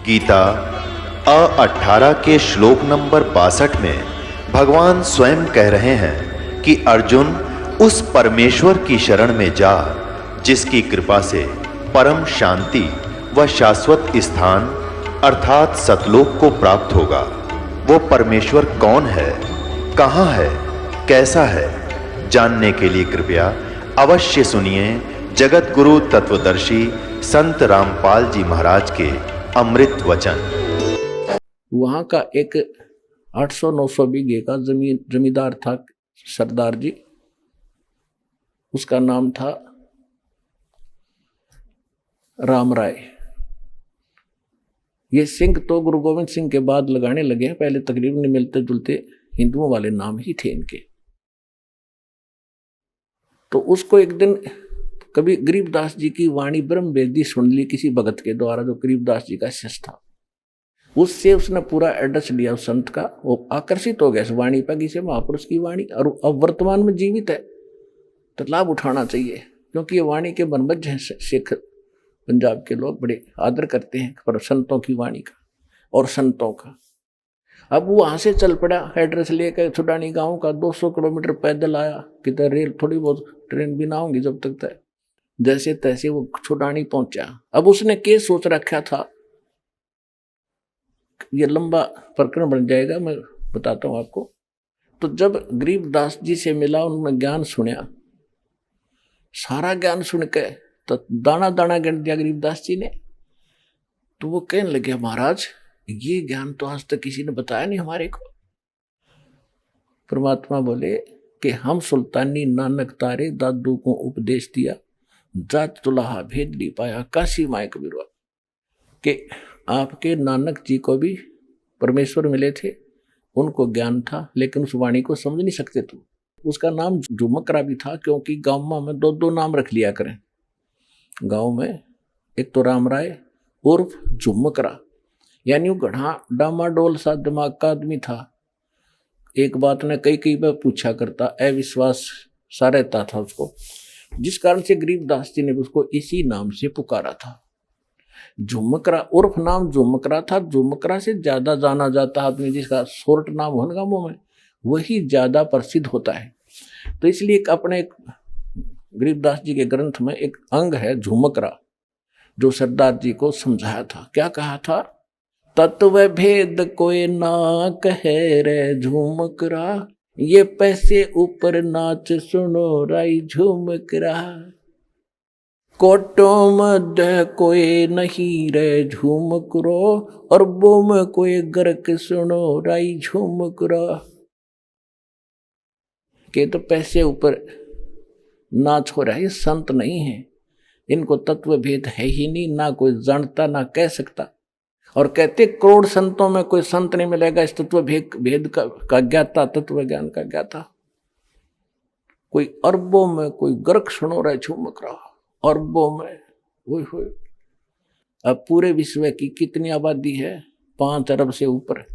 गीता 18 के श्लोक नंबर 62 में भगवान स्वयं कह रहे हैं कि अर्जुन उस परमेश्वर की शरण में जा जिसकी कृपा से परम शांति व शाश्वत स्थान अर्थात सतलोक को प्राप्त होगा। वो परमेश्वर कौन है, कहाँ है, कैसा है, जानने के लिए कृपया अवश्य सुनिए जगत गुरु तत्वदर्शी संत रामपाल जी महाराज के अमृत वचन। वहाँ का एक 800-900 बीघे का जमींदार था सरदार जी, उसका नाम था राम राय। ये सिंह तो गुरु गोविंद सिंह के बाद लगाने लगे हैं, पहले तकरीबन मिलते जुलते हिंदुओं वाले नाम ही थे इनके। तो उसको एक दिन कभी गरीबदास जी की वाणी ब्रह्म वेदी सुन ली किसी भगत के द्वारा, जो गरीबदास जी का शिष्य था। उससे उसने पूरा एड्रेस लिया उस संत का, वो आकर्षित हो गया इस वाणी पर, किसी महापुरुष की वाणी, और अब वर्तमान में जीवित है तो लाभ उठाना चाहिए, क्योंकि ये वाणी के बनबज हैं। सिख पंजाब के लोग बड़े आदर करते हैं पर संतों की वाणी का और संतों का। अब वो वहां से चल पड़ा एड्रेस लेकर छुडानी गांव का, 200 किलोमीटर पैदल आया, किधर रेल थोड़ी बहुत ट्रेन भी ना होंगी जब तक तय। जैसे तैसे वो छुडानी पहुंचा। अब उसने केस सोच रखा था, ये लंबा प्रकरण बन जाएगा, मैं बताता हूं आपको। तो जब गरीबदास जी से मिला, उन्होंने ज्ञान सुना, सारा ज्ञान सुन के तो दाना दाना गिन दिया गरीबदास जी ने। तो वो कहने लगे, महाराज ये ज्ञान तो आज तक किसी ने बताया नहीं हमारे को। परमात्मा बोले कि हम सुल्तानी नानक तारे दादू को उपदेश दिया, जात तुलाहा भेद ली पाया काशी माय कबीरवा। कि आपके नानक जी को भी परमेश्वर मिले थे, उनको ज्ञान था, लेकिन उस वाणी को समझ नहीं सकते तुम। उसका नाम झुमकरा भी था, क्योंकि गाँव में दो नाम रख लिया करें गाँव में। एक तो राम राय उर्फ झुमकरा, यानी वो गढ़ा डामाडोल सा दिमाग का आदमी था। एक बात ने कई बार पूछा करता, अविश्वास सा रहता था उसको, जिस कारण से गरीबदास जी ने उसको इसी नाम से पुकारा था। झुमकरा उर्फ नाम झुमकरा था। झुमकरा से ज्यादा जाना जाता आदमी जिसका शॉर्ट नाम हो ना मुंह में, वही ज्यादा प्रसिद्ध होता है। तो इसलिए अपने गरीबदास जी के ग्रंथ में एक अंग है झुमकरा, जो सरदार जी को समझाया था। क्या कहा था? तत्व भेद कोई ना कहे रे झुमकरा, ये पैसे ऊपर नाच सुनो राई झुमकरा। कोटों मध्य कोई नहीं रे झुमकरो, और वो में कोई गर्क सुनो राई झुमकरा। के तो पैसे ऊपर नाच हो रहा है, ये संत नहीं है, इनको तत्व भेद है ही नहीं, ना कोई जानता ना कह सकता। और कहते करोड़ संतों में कोई संत नहीं मिलेगा इस तत्व भेद का ज्ञाता, तत्व ज्ञान का ज्ञाता। कोई अरबों में कोई गर्क सुनो रहा झुमक रहा, अरबों में। वो अब पूरे विश्व की कितनी आबादी है? 5 अरब से ऊपर,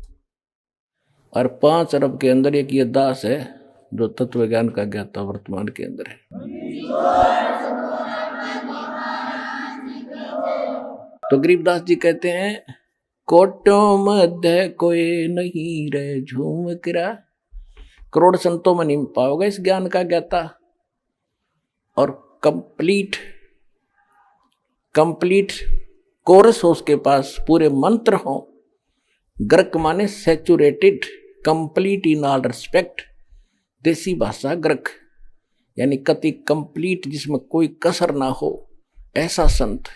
और 5 अरब के अंदर एक ये दास है जो तत्व ज्ञान का ज्ञाता वर्तमान के अंदर है। तो गरीबदास जी कहते हैं, कोटों मध्य कोई नहीं रे झुमकरा। करोड़ संतों में नहीं पाओगे इस ज्ञान का ज्ञाता। और कंप्लीट कोरस हो उसके पास, पूरे मंत्र हो। ग्रक माने saturated, complete in all respect. देसी भाषा ग्रक, यानी कति कंप्लीट, जिसमें कोई कसर ना हो, ऐसा संत।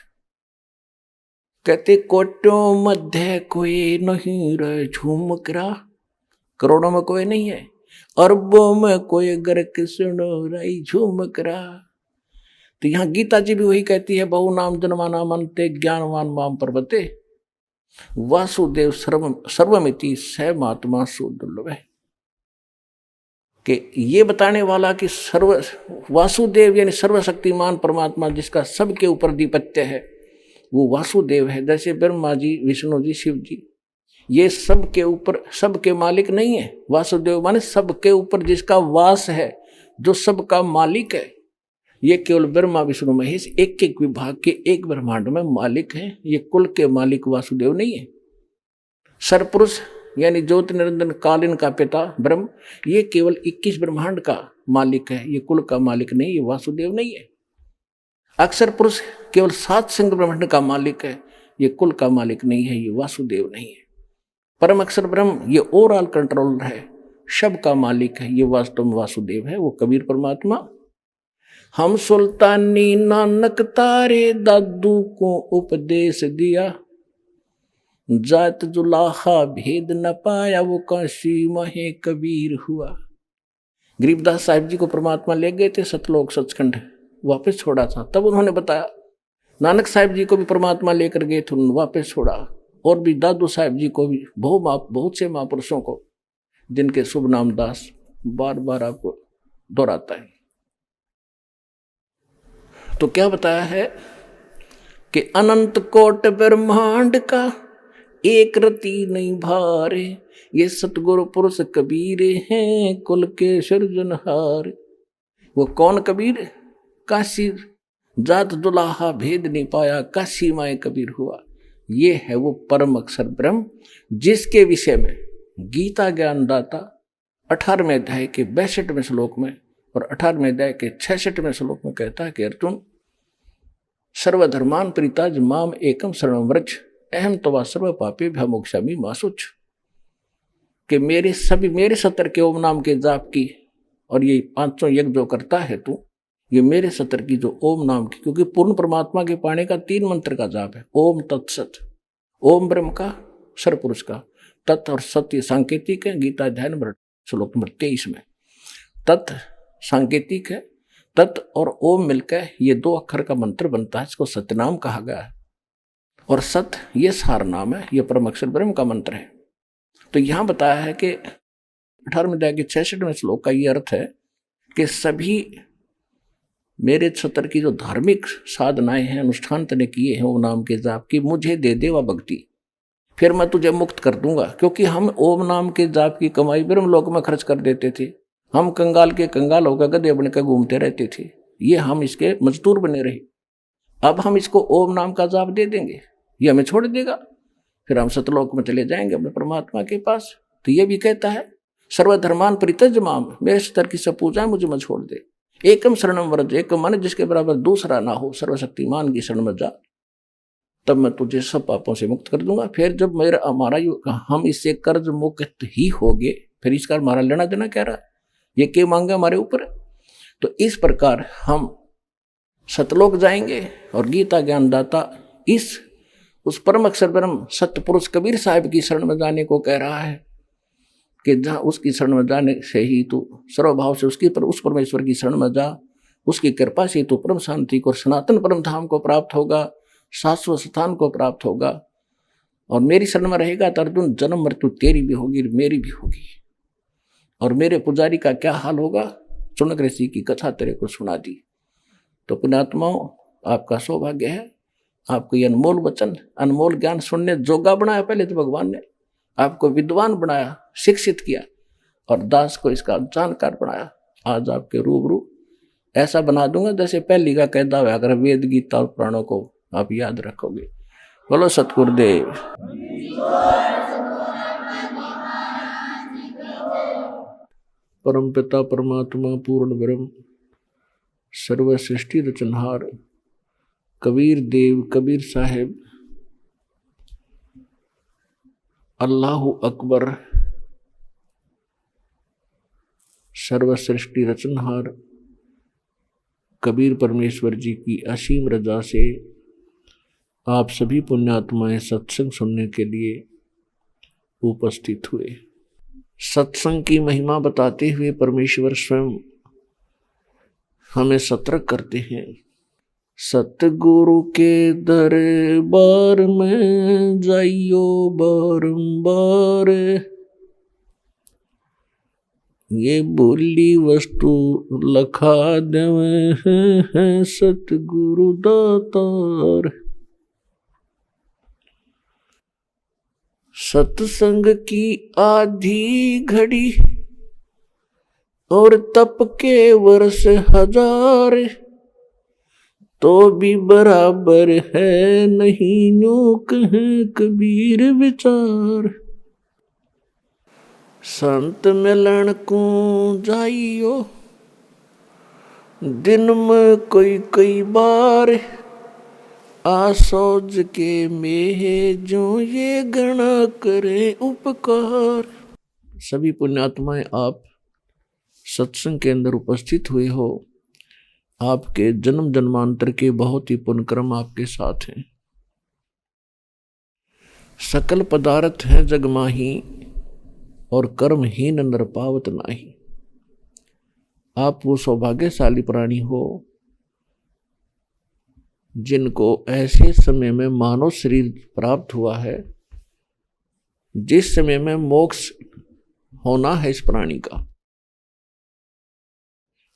कहते कोटों मध्य कोई नहीं रे झुमकरा, करोड़ों में कोई नहीं है, अरबों में कोई गर्क सुनो राई झुमकरा। तो यहाँ गीता जी भी वही कहती है, बहु नाम जन्माना मनते ज्ञानवान माम पर्वते, वासुदेव सर्वमिति स महात्मा सुदुर्लभ। कि ये बताने वाला कि वासुदेव यानी सर्वशक्तिमान परमात्मा जिसका सबके ऊपर अधिपत्य है, वो वासुदेव है। जैसे ब्रह्मा जी, विष्णु जी, शिव जी, ये सबके ऊपर, सबके मालिक नहीं है। वासुदेव माने सबके ऊपर जिसका वास है, जो सबका मालिक है। ये केवल ब्रह्मा विष्णु महेश एक एक विभाग के एक ब्रह्मांड में मालिक हैं। ये कुल के मालिक वासुदेव नहीं है। सरपुरुष यानी ज्योति निरंजन कालीन का पिता ब्रह्म, ये केवल 21 ब्रह्मांड का मालिक है। ये कुल का मालिक नहीं, ये वासुदेव नहीं है। अक्षर पुरुष केवल 7 संग ब्रह्मांड का मालिक है। ये कुल का मालिक नहीं है, ये वासुदेव नहीं है। परम अक्षर ब्रह्म ये ओवरऑल कंट्रोलर है, सब का मालिक है। ये वास्तव में वासुदेव है, वो कबीर परमात्मा। हम सुल्तानी नानक तारे दादू को उपदेश दिया, जात जुलाहा भेद न पाया, वो काशी महे कबीर हुआ। गरीबदास साहिब जी को परमात्मा ले गए थे सतलोक सचखंड, वापस छोड़ा था। तब उन्होंने बताया नानक साहिब जी को भी परमात्मा लेकर गए थे, उन्होंने वापस छोड़ा। और भी दादू साहिब जी को भी, बहुत से महापुरुषों को जिनके शुभ नाम दास बार बार आपको दोहराता है। तो क्या बताया है कि अनंत कोट ब्रह्मांड का एक रति नहीं भारे, ये सतगुरु पुरुष कबीर हैं कुल के सृजनहार। वो कौन कबीर? काशी जात दुलाहा भेद नहीं पाया, काशी माए कबीर हुआ। ये है वो परम अक्षर ब्रह्म, जिसके विषय में गीता ज्ञानदाता 18वें अध्याय के 62वें श्लोक में और 18वें अध्याय के 66वें श्लोक में कहता है कि अर्जुन, सर्वधर्मान परिताज माम एकम शरणं व्रज, अहम तवा सर्व पापे भयमोक्षामि मा शुच। कि मेरे 70 के ओम नाम के जाप की और ये 500 यज्ञ जो करता है तू, ये मेरे 70 की जो ओम नाम की, क्योंकि पूर्ण परमात्मा के पाने का 3 मंत्र का जाप है। ओम तत्सत, ओम ब्रह्म का, सरपुरुष का, तत् और सत्य सांकेतिक है। गीता अध्याय नंबर श्लोक नंबर 23 में तत् सांकेतिक है, तत् और ओम मिलकर ये 2 अक्षर का मंत्र बनता है। इसको सत्यनाम कहा गया है। और सत ये सार नाम है, ये परम अक्षर ब्रह्म का मंत्र है। तो यहां बताया है कि 18वें अध्याय के 66वें श्लोक का ये अर्थ है कि सभी मेरे 70 की जो धार्मिक साधनाएं हैं, अनुष्ठान तने किए हैं ओम नाम के जाप की, मुझे दे देवा भक्ति, फिर मैं तुझे मुक्त कर दूंगा। क्योंकि हम ओम नाम के जाप की कमाई ब्रह्म लोक में खर्च कर देते थे। हम कंगाल के कंगाल होकर गधे बन कर घूमते रहते थे, ये हम इसके मजदूर बने रहे। अब हम इसको ओम नाम का जाप दे देंगे, ये हमें छोड़ देगा, फिर हम सतलोक में चले जाएंगे अपने परमात्मा के पास। तो ये भी कहता है सर्वधर्मान परित्यज माम, मेरे 70 की सब पूजाएं मुझे मत छोड़ दे। एकम शरणम व्रज, एक मन जिसके बराबर दूसरा ना हो, सर्वशक्तिमान की शरण में जा, तब मैं तुझे सब पापों से मुक्त कर दूंगा। फिर जब हम इससे कर्ज मुक्त ही हो गए, फिर इसका हमारा लेना देना क्या रहा, ये क्या मांगा हमारे ऊपर। तो इस प्रकार हम सतलोक जाएंगे और गीता ज्ञानदाता उस परम अक्षर ब्रह्म सतपुरुष कबीर साहिब की शरण में जाने को कह रहा है कि जहाँ उसकी शरण में जाने से ही तू सर्वभाव से उस परमेश्वर की शरण में जा, उसकी कृपा से तू परम शांति को, सनातन परम धाम को प्राप्त होगा, शाश्वत स्थान को प्राप्त होगा। और मेरी शरण में रहेगा तो अर्जुन जन्म मृत्यु तेरी भी होगी मेरी भी होगी। और मेरे पुजारी का क्या हाल होगा, चुनक ऋषि की कथा तेरे को सुना दी। तो पुण्यात्माओं, आपका सौभाग्य है, आपको ये अनमोल वचन, अनमोल ज्ञान सुनने जोगा बनाया। पहले तो भगवान ने आपको विद्वान बनाया, शिक्षित किया, और दास को इसका जानकार बनाया। आज आपके रूबरू ऐसा बना दूंगा जैसे पहली का कहता हुआ, अगर वेद गीता और पुराणों को आप याद रखोगे। बोलो सतगुरुदेव। परम पिता परमात्मा पूर्ण ब्रह्म सर्व सृष्टि रचनहार कबीर देव कबीर साहेब अल्लाहु अकबर सर्व सृष्टि रचनहार कबीर परमेश्वर जी की असीम रजा से आप सभी पुण्यात्माएं सत्संग सुनने के लिए उपस्थित हुए। सत्संग की महिमा बताते हुए परमेश्वर स्वयं हमें सतर्क करते हैं। सतगुरु के दरबार में जाइयो बारंबार, ये बोली वस्तु लखा देवे हैं सतगुरु दातार। सत्संग की आधी घड़ी और तप के वर्ष हजार, तो भी बराबर है नहीं, यूं कहे कबीर विचार। संत मिलन को जाइयो दिन में कोई कई बार, आसोज के में जो ये गणा करे उपकार। सभी पुण्यात्माएं आप सत्संग के अंदर उपस्थित हुए हो, आपके जन्म जन्मांतर के बहुत ही पुण्यक्रम आपके साथ हैं। सकल पदार्थ है जग माही, और कर्महीन नर पावत नाही। आप वो सौभाग्यशाली प्राणी हो जिनको ऐसे समय में मानव शरीर प्राप्त हुआ है जिस समय में मोक्ष होना है इस प्राणी का।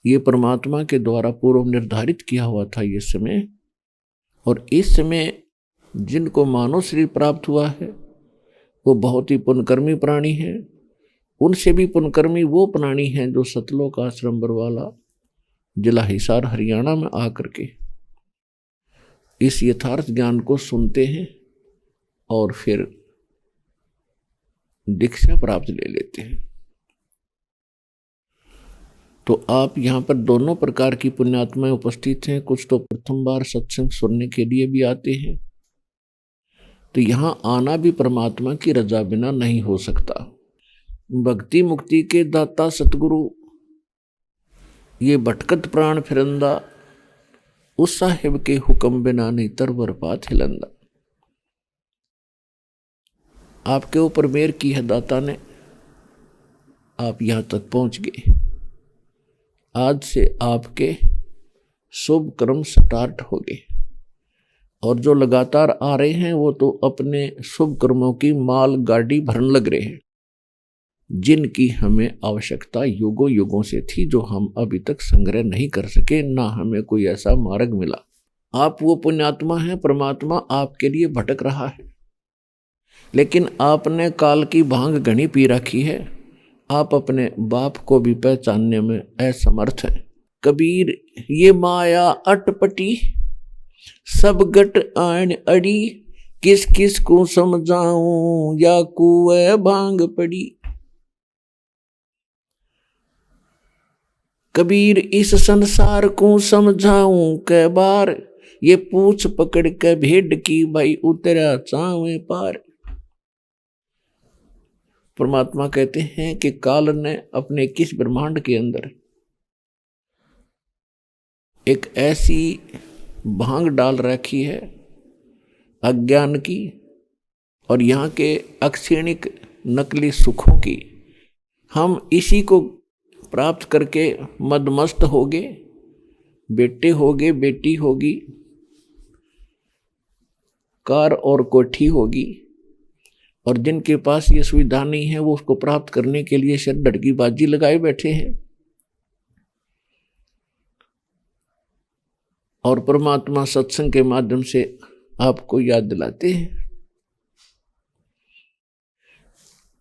ये परमात्मा के द्वारा पूर्व निर्धारित किया हुआ था ये समय, और इस समय जिनको मानव शरीर प्राप्त हुआ है वो बहुत ही पुण्यकर्मी प्राणी हैं। उनसे भी पुण्यकर्मी वो प्राणी हैं जो सतलोक आश्रम बरवाला जिला हिसार हरियाणा में आकर के इस यथार्थ ज्ञान को सुनते हैं और फिर दीक्षा प्राप्त ले लेते हैं। तो आप यहाँ पर दोनों प्रकार की पुण्यात्माएं उपस्थित हैं। कुछ तो प्रथम बार सत्संग सुनने के लिए भी आते हैं, तो यहाँ आना भी परमात्मा की रजा बिना नहीं हो सकता। भक्ति मुक्ति के दाता सतगुरु ये भटकत प्राण फिरंदा, उस साहिब के हुक्म बिना नहीं तरवर पात हिलंदा। आपके ऊपर मेहर की है दाता ने, आप यहां तक पहुंच गए। आज से आपके शुभ कर्म स्टार्ट हो गए, और जो लगातार आ रहे हैं वो तो अपने शुभ कर्मों की माल गाड़ी भरने लग रहे हैं, जिनकी हमें आवश्यकता युगों युगों से थी, जो हम अभी तक संग्रह नहीं कर सके, ना हमें कोई ऐसा मार्ग मिला। आप वो पुण्यात्मा हैं, परमात्मा आपके लिए भटक रहा है, लेकिन आपने काल की भांग घनी पी रखी है। आप अपने बाप को भी पहचानने में असमर्थ हैं। कबीर ये माया अटपटी, सब गट आन अड़ी, किस किस को समझाऊं या कुएं भांग पड़ी। कबीर इस संसार को समझाऊं कै बार, ये पूछ पकड़ के भेड़ की भाई उतरा चावे पार। परमात्मा कहते हैं कि काल ने अपने किस ब्रह्मांड के अंदर एक ऐसी भांग डाल रखी है अज्ञान की और यहाँ के अक्षणिक नकली सुखों की। हम इसी को प्राप्त करके मदमस्त होगे, बेटे होगे, बेटी होगी, कार और कोठी होगी, और जिनके पास ये सुविधा नहीं है वो उसको प्राप्त करने के लिए सिर डड़की बाजी लगाए बैठे हैं। और परमात्मा सत्संग के माध्यम से आपको याद दिलाते हैं,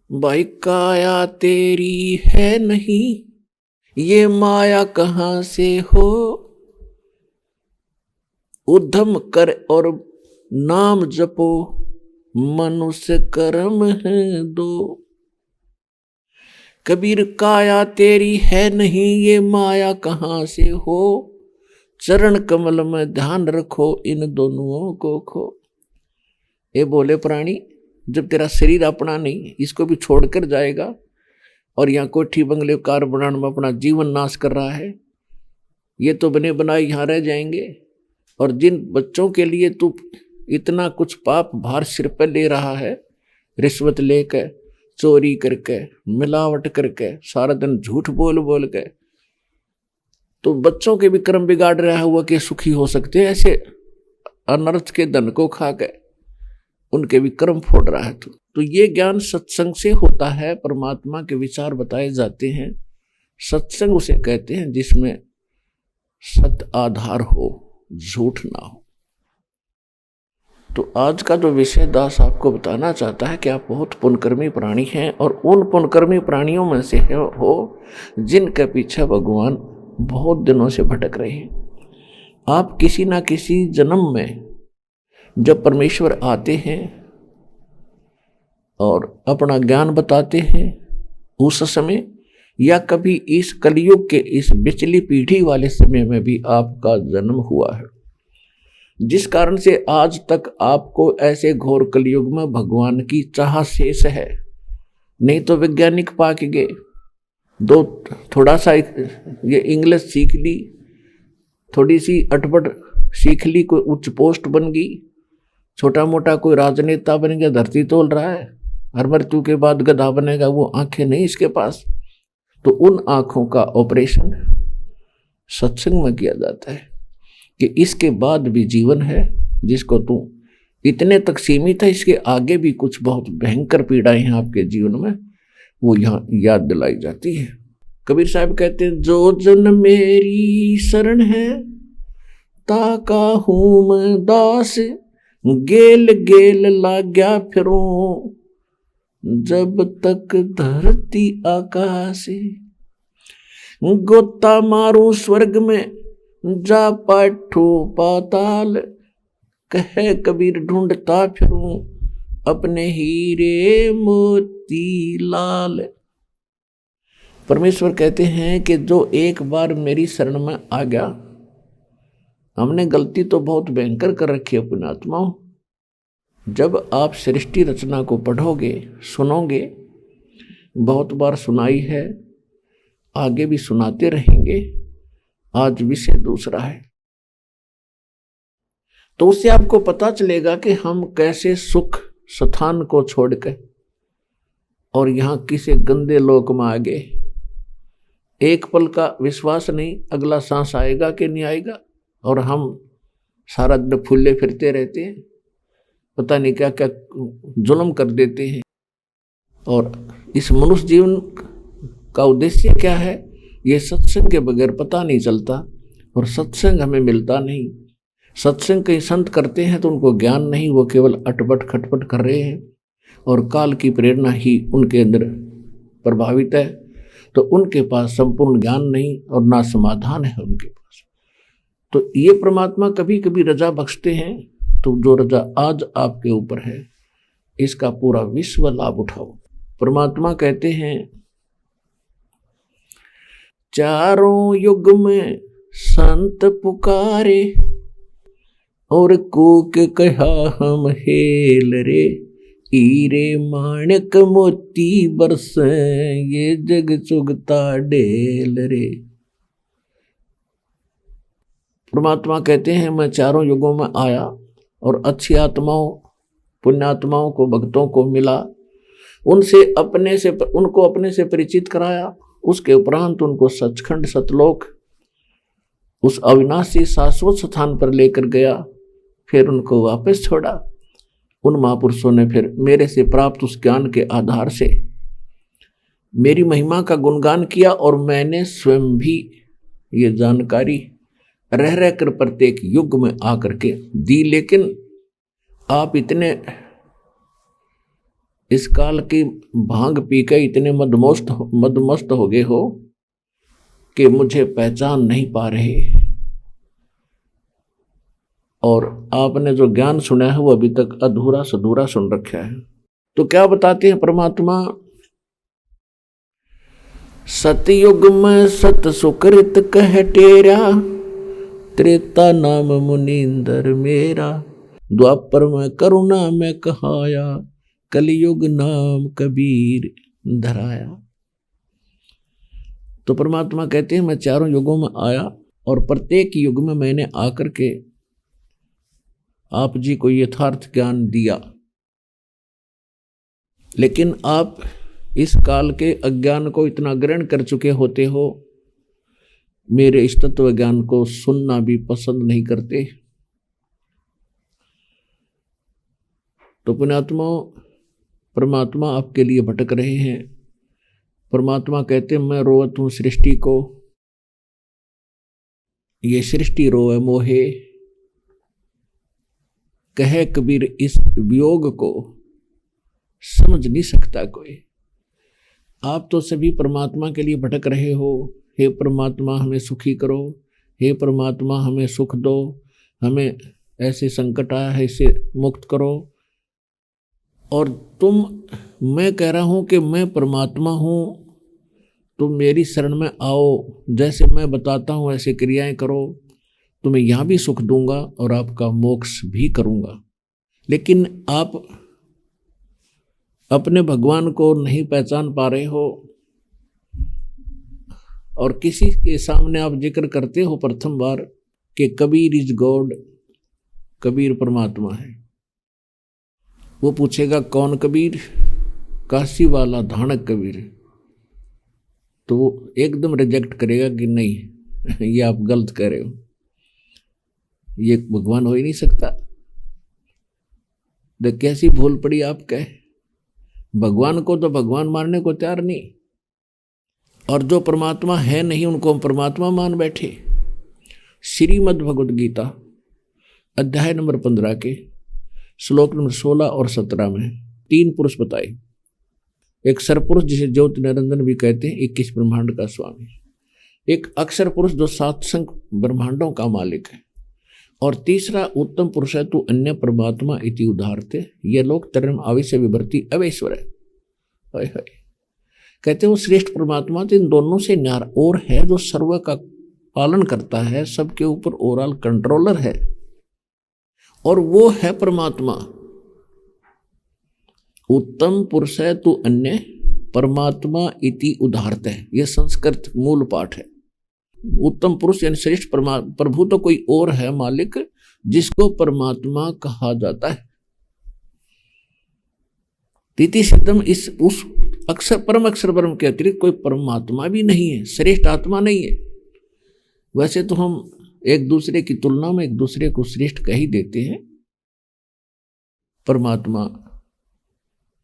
भाई काया तेरी है नहीं, ये माया कहां से हो, उद्यम कर और नाम जपो, मनुष्य कर्म है दो। कबीर काया तेरी है नहीं, ये माया कहां से हो, चरण कमल में ध्यान रखो, इन दोनों को खो। ये बोले प्राणी, जब तेरा शरीर अपना नहीं, इसको भी छोड़कर जाएगा और यहाँ कोठी बंगले कार बनाने में अपना जीवन नाश कर रहा है, ये तो बने बनाए यहाँ रह जाएंगे। और जिन बच्चों के लिए तू इतना कुछ पाप भार सिर पर ले रहा है, रिश्वत लेकर, चोरी करके, मिलावट करके, सारा दिन झूठ बोल बोल के, तो बच्चों के भी कर्म बिगाड़ रहा हुआ कि सुखी हो सकते हैं। ऐसे अनर्थ के धन को खा के उनके भी कर्म फोड़ रहा है। तो ये ज्ञान सत्संग से होता है, परमात्मा के विचार बताए जाते हैं। सत्संग उसे कहते हैं जिसमें सत आधार हो, झूठ ना हो। तो आज का जो विषय दास आपको बताना चाहता है कि आप बहुत पुण्यकर्मी प्राणी हैं, और उन पुण्यकर्मी प्राणियों में से हो जिनके पीछे भगवान बहुत दिनों से भटक रहे हैं। आप किसी ना किसी जन्म में जब परमेश्वर आते हैं और अपना ज्ञान बताते हैं, उस समय या कभी इस कलयुग के इस बिचली पीढ़ी वाले समय में भी आपका जन्म हुआ है, जिस कारण से आज तक आपको ऐसे घोर कलयुग में भगवान की चाह शेष है। नहीं तो वैज्ञानिक पाके गए, दो थोड़ा सा ये इंग्लिश सीख ली, थोड़ी सी अटपट सीख ली, कोई उच्च पोस्ट बन गई, छोटा मोटा कोई राजनेता बन गया, धरती तोल रहा है, हर मृत्यु के बाद गधा बनेगा, वो आंखें नहीं इसके पास। तो उन आंखों का ऑपरेशन सत्संग में किया जाता है कि इसके बाद भी जीवन है, जिसको तू इतने तक सीमित है, इसके आगे भी कुछ बहुत भयंकर पीड़ाएं हैं आपके जीवन में, वो यहाँ याद दिलाई जाती है। कबीर साहब कहते हैं, जो जन मेरी शरण है ताका हूँ मैं दास, गेल गेल लाग्या फिरूं जब तक धरती आकाश, गोता मारूं स्वर्ग में जा पाठो पाताल, कहे कबीर ढूंढता फिरूं अपने हीरे मोती लाल। परमेश्वर कहते हैं कि जो एक बार मेरी शरण में आ गया, हमने गलती तो बहुत भयंकर कर रखी है पुण्यात्माओं। जब आप सृष्टि रचना को पढ़ोगे, सुनोगे, बहुत बार सुनाई है, आगे भी सुनाते रहेंगे, आज विषय दूसरा है, तो उससे आपको पता चलेगा कि हम कैसे सुख स्थान को छोड़कर और यहाँ किसी गंदे लोक में आ गए। एक पल का विश्वास नहीं, अगला सांस आएगा कि नहीं आएगा, और हम सारा दिन फूले फिरते रहते हैं, पता नहीं क्या क्या जुल्म कर देते हैं। और इस मनुष्य जीवन का उद्देश्य क्या है, ये सत्संग के बगैर पता नहीं चलता, और सत्संग हमें मिलता नहीं। सत्संग कई संत करते हैं तो उनको ज्ञान नहीं, वो केवल अटपट खटपट कर रहे हैं, और काल की प्रेरणा ही उनके अंदर प्रभावित है, तो उनके पास संपूर्ण ज्ञान नहीं और ना समाधान है उनके पास। तो ये परमात्मा कभी कभी रजा बख्शते हैं, तो जो रजा आज आपके ऊपर है, इसका पूरा विश्व लाभ उठाओ। परमात्मा कहते हैं, चारों युग में संत पुकारे और कूक कहा हम हेल रे, हीरे माणक मोती बरसे ये जग चुगता ढेल रे। परमात्मा कहते हैं, मैं चारों युगों में आया और अच्छी आत्माओं, पुण्यात्माओं को, भक्तों को मिला, उनको अपने से परिचित कराया, उसके उपरांत उनको सचखंड सतलोक, उस अविनाशी शाश्वत स्थान पर लेकर गया, फिर उनको वापस छोड़ा। उन महापुरुषों ने फिर मेरे से प्राप्त उस ज्ञान के आधार से मेरी महिमा का गुणगान किया, और मैंने स्वयं भी ये जानकारी रह रहकर प्रत्येक युग में आकर के दी। लेकिन आप इतने इस काल की भांग पी के इतने मदमस्त हो गए हो कि मुझे पहचान नहीं पा रहे, और आपने जो ज्ञान सुना है वो अभी तक अधूरा सधूरा सुन रखा है। तो क्या बताते हैं परमात्मा, सतयुग में सत सुकृत कह टेरा, त्रेता नाम मुनींदर मेरा, द्वापर में करुणा में कहाया, कलयुग नाम कबीर धराया। तो परमात्मा कहते हैं, मैं चारों युगों में आया और प्रत्येक युग में मैंने आकर के आप जी को यथार्थ ज्ञान दिया, लेकिन आप इस काल के अज्ञान को इतना ग्रहण कर चुके होते हो, मेरे इस तत्व ज्ञान को सुनना भी पसंद नहीं करते। तो पुण्यात्मा, परमात्मा आपके लिए भटक रहे हैं। परमात्मा कहते हैं, मैं रोवत हूं सृष्टि को, ये सृष्टि रोवे मोहे, कहे कबीर इस वियोग को समझ नहीं सकता कोई। आप तो सभी परमात्मा के लिए भटक रहे हो, हे परमात्मा हमें सुखी करो, हे परमात्मा हमें सुख दो, हमें ऐसे संकट आया है, इससे मुक्त करो। और मैं कह रहा हूं कि मैं परमात्मा हूं, तुम मेरी शरण में आओ, जैसे मैं बताता हूं ऐसे क्रियाएं करो, तुम्हें यहां भी सुख दूंगा और आपका मोक्ष भी करूंगा। लेकिन आप अपने भगवान को नहीं पहचान पा रहे हो और किसी के सामने आप जिक्र करते हो प्रथम बार कि कबीर इज गॉड, कबीर परमात्मा है। वो पूछेगा कौन कबीर? काशी वाला धानक कबीर। तो वो एकदम रिजेक्ट करेगा कि नहीं ये आप गलत कह रहे हो, ये भगवान हो ही नहीं सकता। तो कैसी भूल पड़ी आप कहे, भगवान को तो भगवान मानने को तैयार नहीं, और जो परमात्मा है नहीं उनको हम परमात्मा मान बैठे। श्रीमद् भगवद गीता अध्याय नंबर 15 के श्लोक नंबर 16 और 17 में 3 पुरुष बताए। एक सरपुरुष जिसे ज्योति निरंजन भी कहते हैं, 21 ब्रह्मांड का स्वामी। एक अक्षर पुरुष जो 7 ब्रह्मांडों का मालिक है, और तीसरा उत्तम पुरुष है तू अन्य परमात्मा इति उदाहरते, ये लोग तरम आविश्य विभर्ति अवैश्वर है। कहते हैं वो श्रेष्ठ परमात्मा तो इन दोनों से न्यारा और है, जो सर्व का पालन करता है, सबके ऊपर ओवरऑल कंट्रोलर है, और वो है परमात्मा। उत्तम पुरुष है तू अन्य परमात्मा इति उदाहरते है, यह संस्कृत मूल पाठ है। उत्तम पुरुष यानी श्रेष्ठ प्रभु तो कोई और है मालिक, जिसको परमात्मा कहा जाता है। तिथि सिद्धम, इस उस अक्षर ब्रह्म के अतिरिक्त कोई परमात्मा भी नहीं है, श्रेष्ठ आत्मा नहीं है। वैसे तो हम एक दूसरे की तुलना में एक दूसरे को श्रेष्ठ कह ही देते हैं, परमात्मा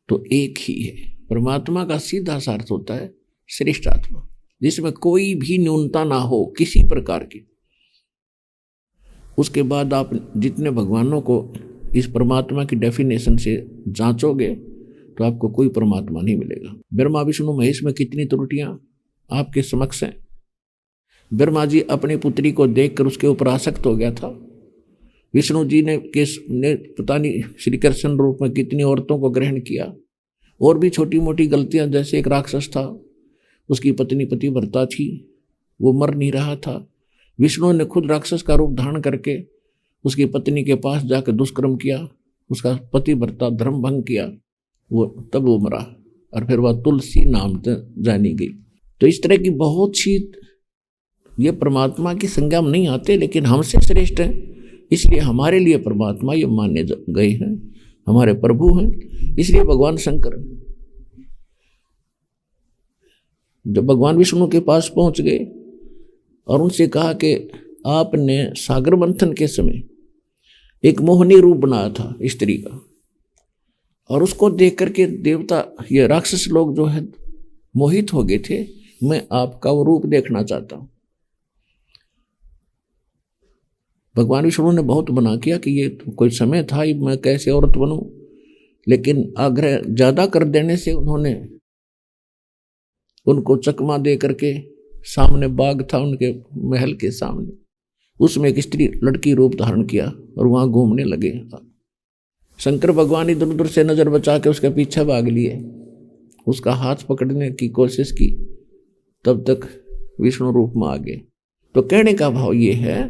तो एक ही है। परमात्मा का सीधा सा अर्थ होता है श्रेष्ठ आत्मा, जिसमें कोई भी न्यूनता ना हो किसी प्रकार की। उसके बाद आप जितने भगवानों को इस परमात्मा की डेफिनेशन से जांचोगे तो आपको कोई परमात्मा नहीं मिलेगा। ब्रह्मा विष्णु महेश में कितनी त्रुटियां आपके समक्ष हैं। ब्रह्मा जी अपनी पुत्री को देखकर उसके ऊपर आसक्त हो गया था। विष्णु जी ने पता नहीं श्री कृष्ण रूप में कितनी औरतों को ग्रहण किया। और भी छोटी मोटी गलतियां, जैसे एक राक्षस था, उसकी पत्नी पतिव्रता थी, वो मर नहीं रहा था। विष्णु ने खुद राक्षस का रूप धारण करके उसकी पत्नी के पास जाकर दुष्कर्म किया, उसका पतिव्रता धर्म भंग किया, तब वो मरा, और फिर वह तुलसी नाम से जानी गई। तो इस तरह की बहुत सी, ये परमात्मा की संज्ञा में नहीं आते, लेकिन हमसे श्रेष्ठ हैं, इसलिए हमारे लिए परमात्मा ये माने गए हैं, हमारे प्रभु हैं। इसलिए भगवान शंकर जब भगवान विष्णु के पास पहुंच गए और उनसे कहा कि आपने सागर मंथन के समय एक मोहनी रूप बनाया था स्त्री का, और उसको देख करके देवता, ये राक्षस लोग जो है मोहित हो गए थे, मैं आपका वो रूप देखना चाहता हूं। भगवान विष्णु ने बहुत मना किया कि ये कोई समय था मैं कैसे औरत बनूं, लेकिन आग्रह ज्यादा कर देने से उन्होंने उनको चकमा दे करके, सामने बाग था उनके महल के सामने, उसमें एक स्त्री लड़की रूप धारण किया और वहां घूमने लगे। शंकर भगवान इधर उधर से नजर बचा के उसके पीछे भाग लिए, उसका हाथ पकड़ने की कोशिश की, तब तक विष्णु रूप में आ गए। तो कहने का भाव ये है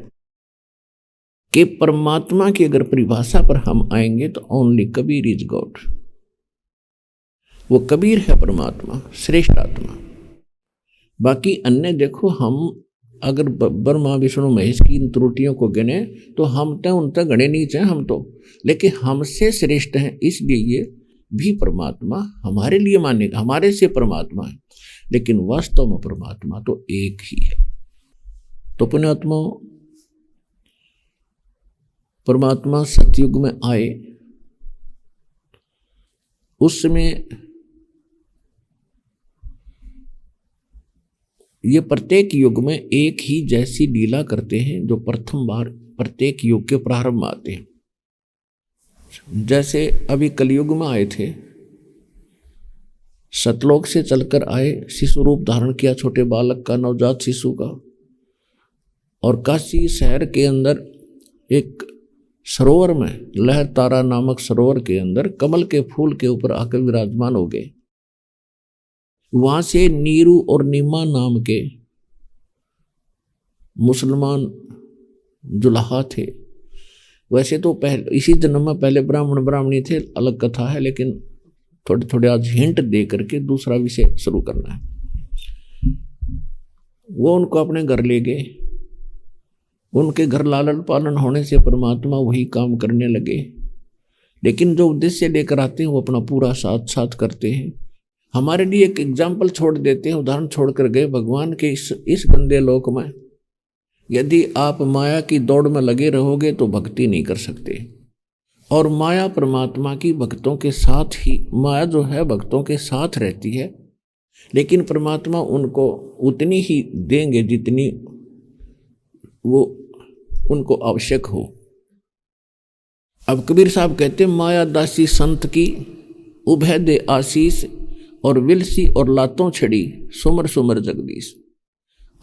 कि परमात्मा की अगर परिभाषा पर हम आएंगे तो ओनली कबीर इज गॉड, वो कबीर है परमात्मा, श्रेष्ठ आत्मा। बाकी अन्य देखो, हम अगर ब्रह्मा विष्णु महेश की इन त्रुटियों को गिने तो हम तो उन तक गणे नहीं चाहे हम तो, लेकिन हमसे श्रेष्ठ हैं, इसलिए ये भी परमात्मा हमारे लिए मानेगा, हमारे से परमात्मा है, लेकिन वास्तव में परमात्मा तो एक ही है। तो पुण्यात्मा, परमात्मा सतयुग में आए, उस समय ये प्रत्येक युग में एक ही जैसी लीला करते हैं जो प्रथम बार प्रत्येक युग के प्रारंभ में आते हैं। जैसे अभी कलयुग में आए थे, सतलोक से चलकर आए, शिशु रूप धारण किया छोटे बालक का, नवजात शिशु का, और काशी शहर के अंदर एक सरोवर में, लहर तारा नामक सरोवर के अंदर कमल के फूल के ऊपर आकर विराजमान हो गए। वहां से नीरू और नीमा नाम के मुसलमान जुलाहा थे। वैसे तो पहले इसी जन्म में पहले ब्राह्मण ब्राह्मणी थे, अलग कथा है, लेकिन थोड़े थोड़े आज हिंट दे करके दूसरा विषय शुरू करना है। वो उनको अपने घर ले गए। उनके घर लालन पालन होने से परमात्मा वही काम करने लगे, लेकिन जो उद्देश्य लेकर आते हैं वो अपना पूरा साथ साथ करते हैं। हमारे लिए एक एग्जाम्पल छोड़ देते हैं, उदाहरण छोड़ कर गए भगवान के इस गंदे लोक में यदि आप माया की दौड़ में लगे रहोगे तो भक्ति नहीं कर सकते। और माया परमात्मा की भक्तों के साथ ही, माया जो है भक्तों के साथ रहती है, लेकिन परमात्मा उनको उतनी ही देंगे जितनी वो उनको आवश्यक हो। अब कबीर साहब कहते हैं, माया दासी संत की उभय दे आशीष, और विलसी और लातों छड़ी सुमर सुमर जगदीश।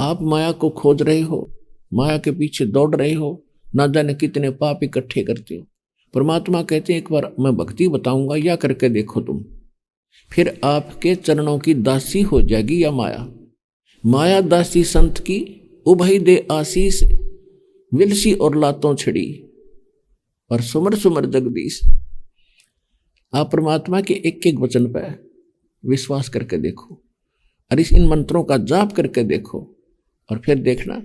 आप माया को खोज रहे हो, माया के पीछे दौड़ रहे हो, ना जाने कितने पाप इकट्ठे करते हो। परमात्मा कहते हैं, एक बार मैं भक्ति बताऊंगा, या करके देखो तुम, फिर आपके चरणों की दासी हो जाएगी या माया। माया दासी संत की उभय दे आशीष, विलसी और लातों छड़ी, और सुमर सुमर जगदीश। आप परमात्मा के एक एक वचन पर विश्वास करके देखो, और इन मंत्रों का जाप करके देखो, और फिर देखना।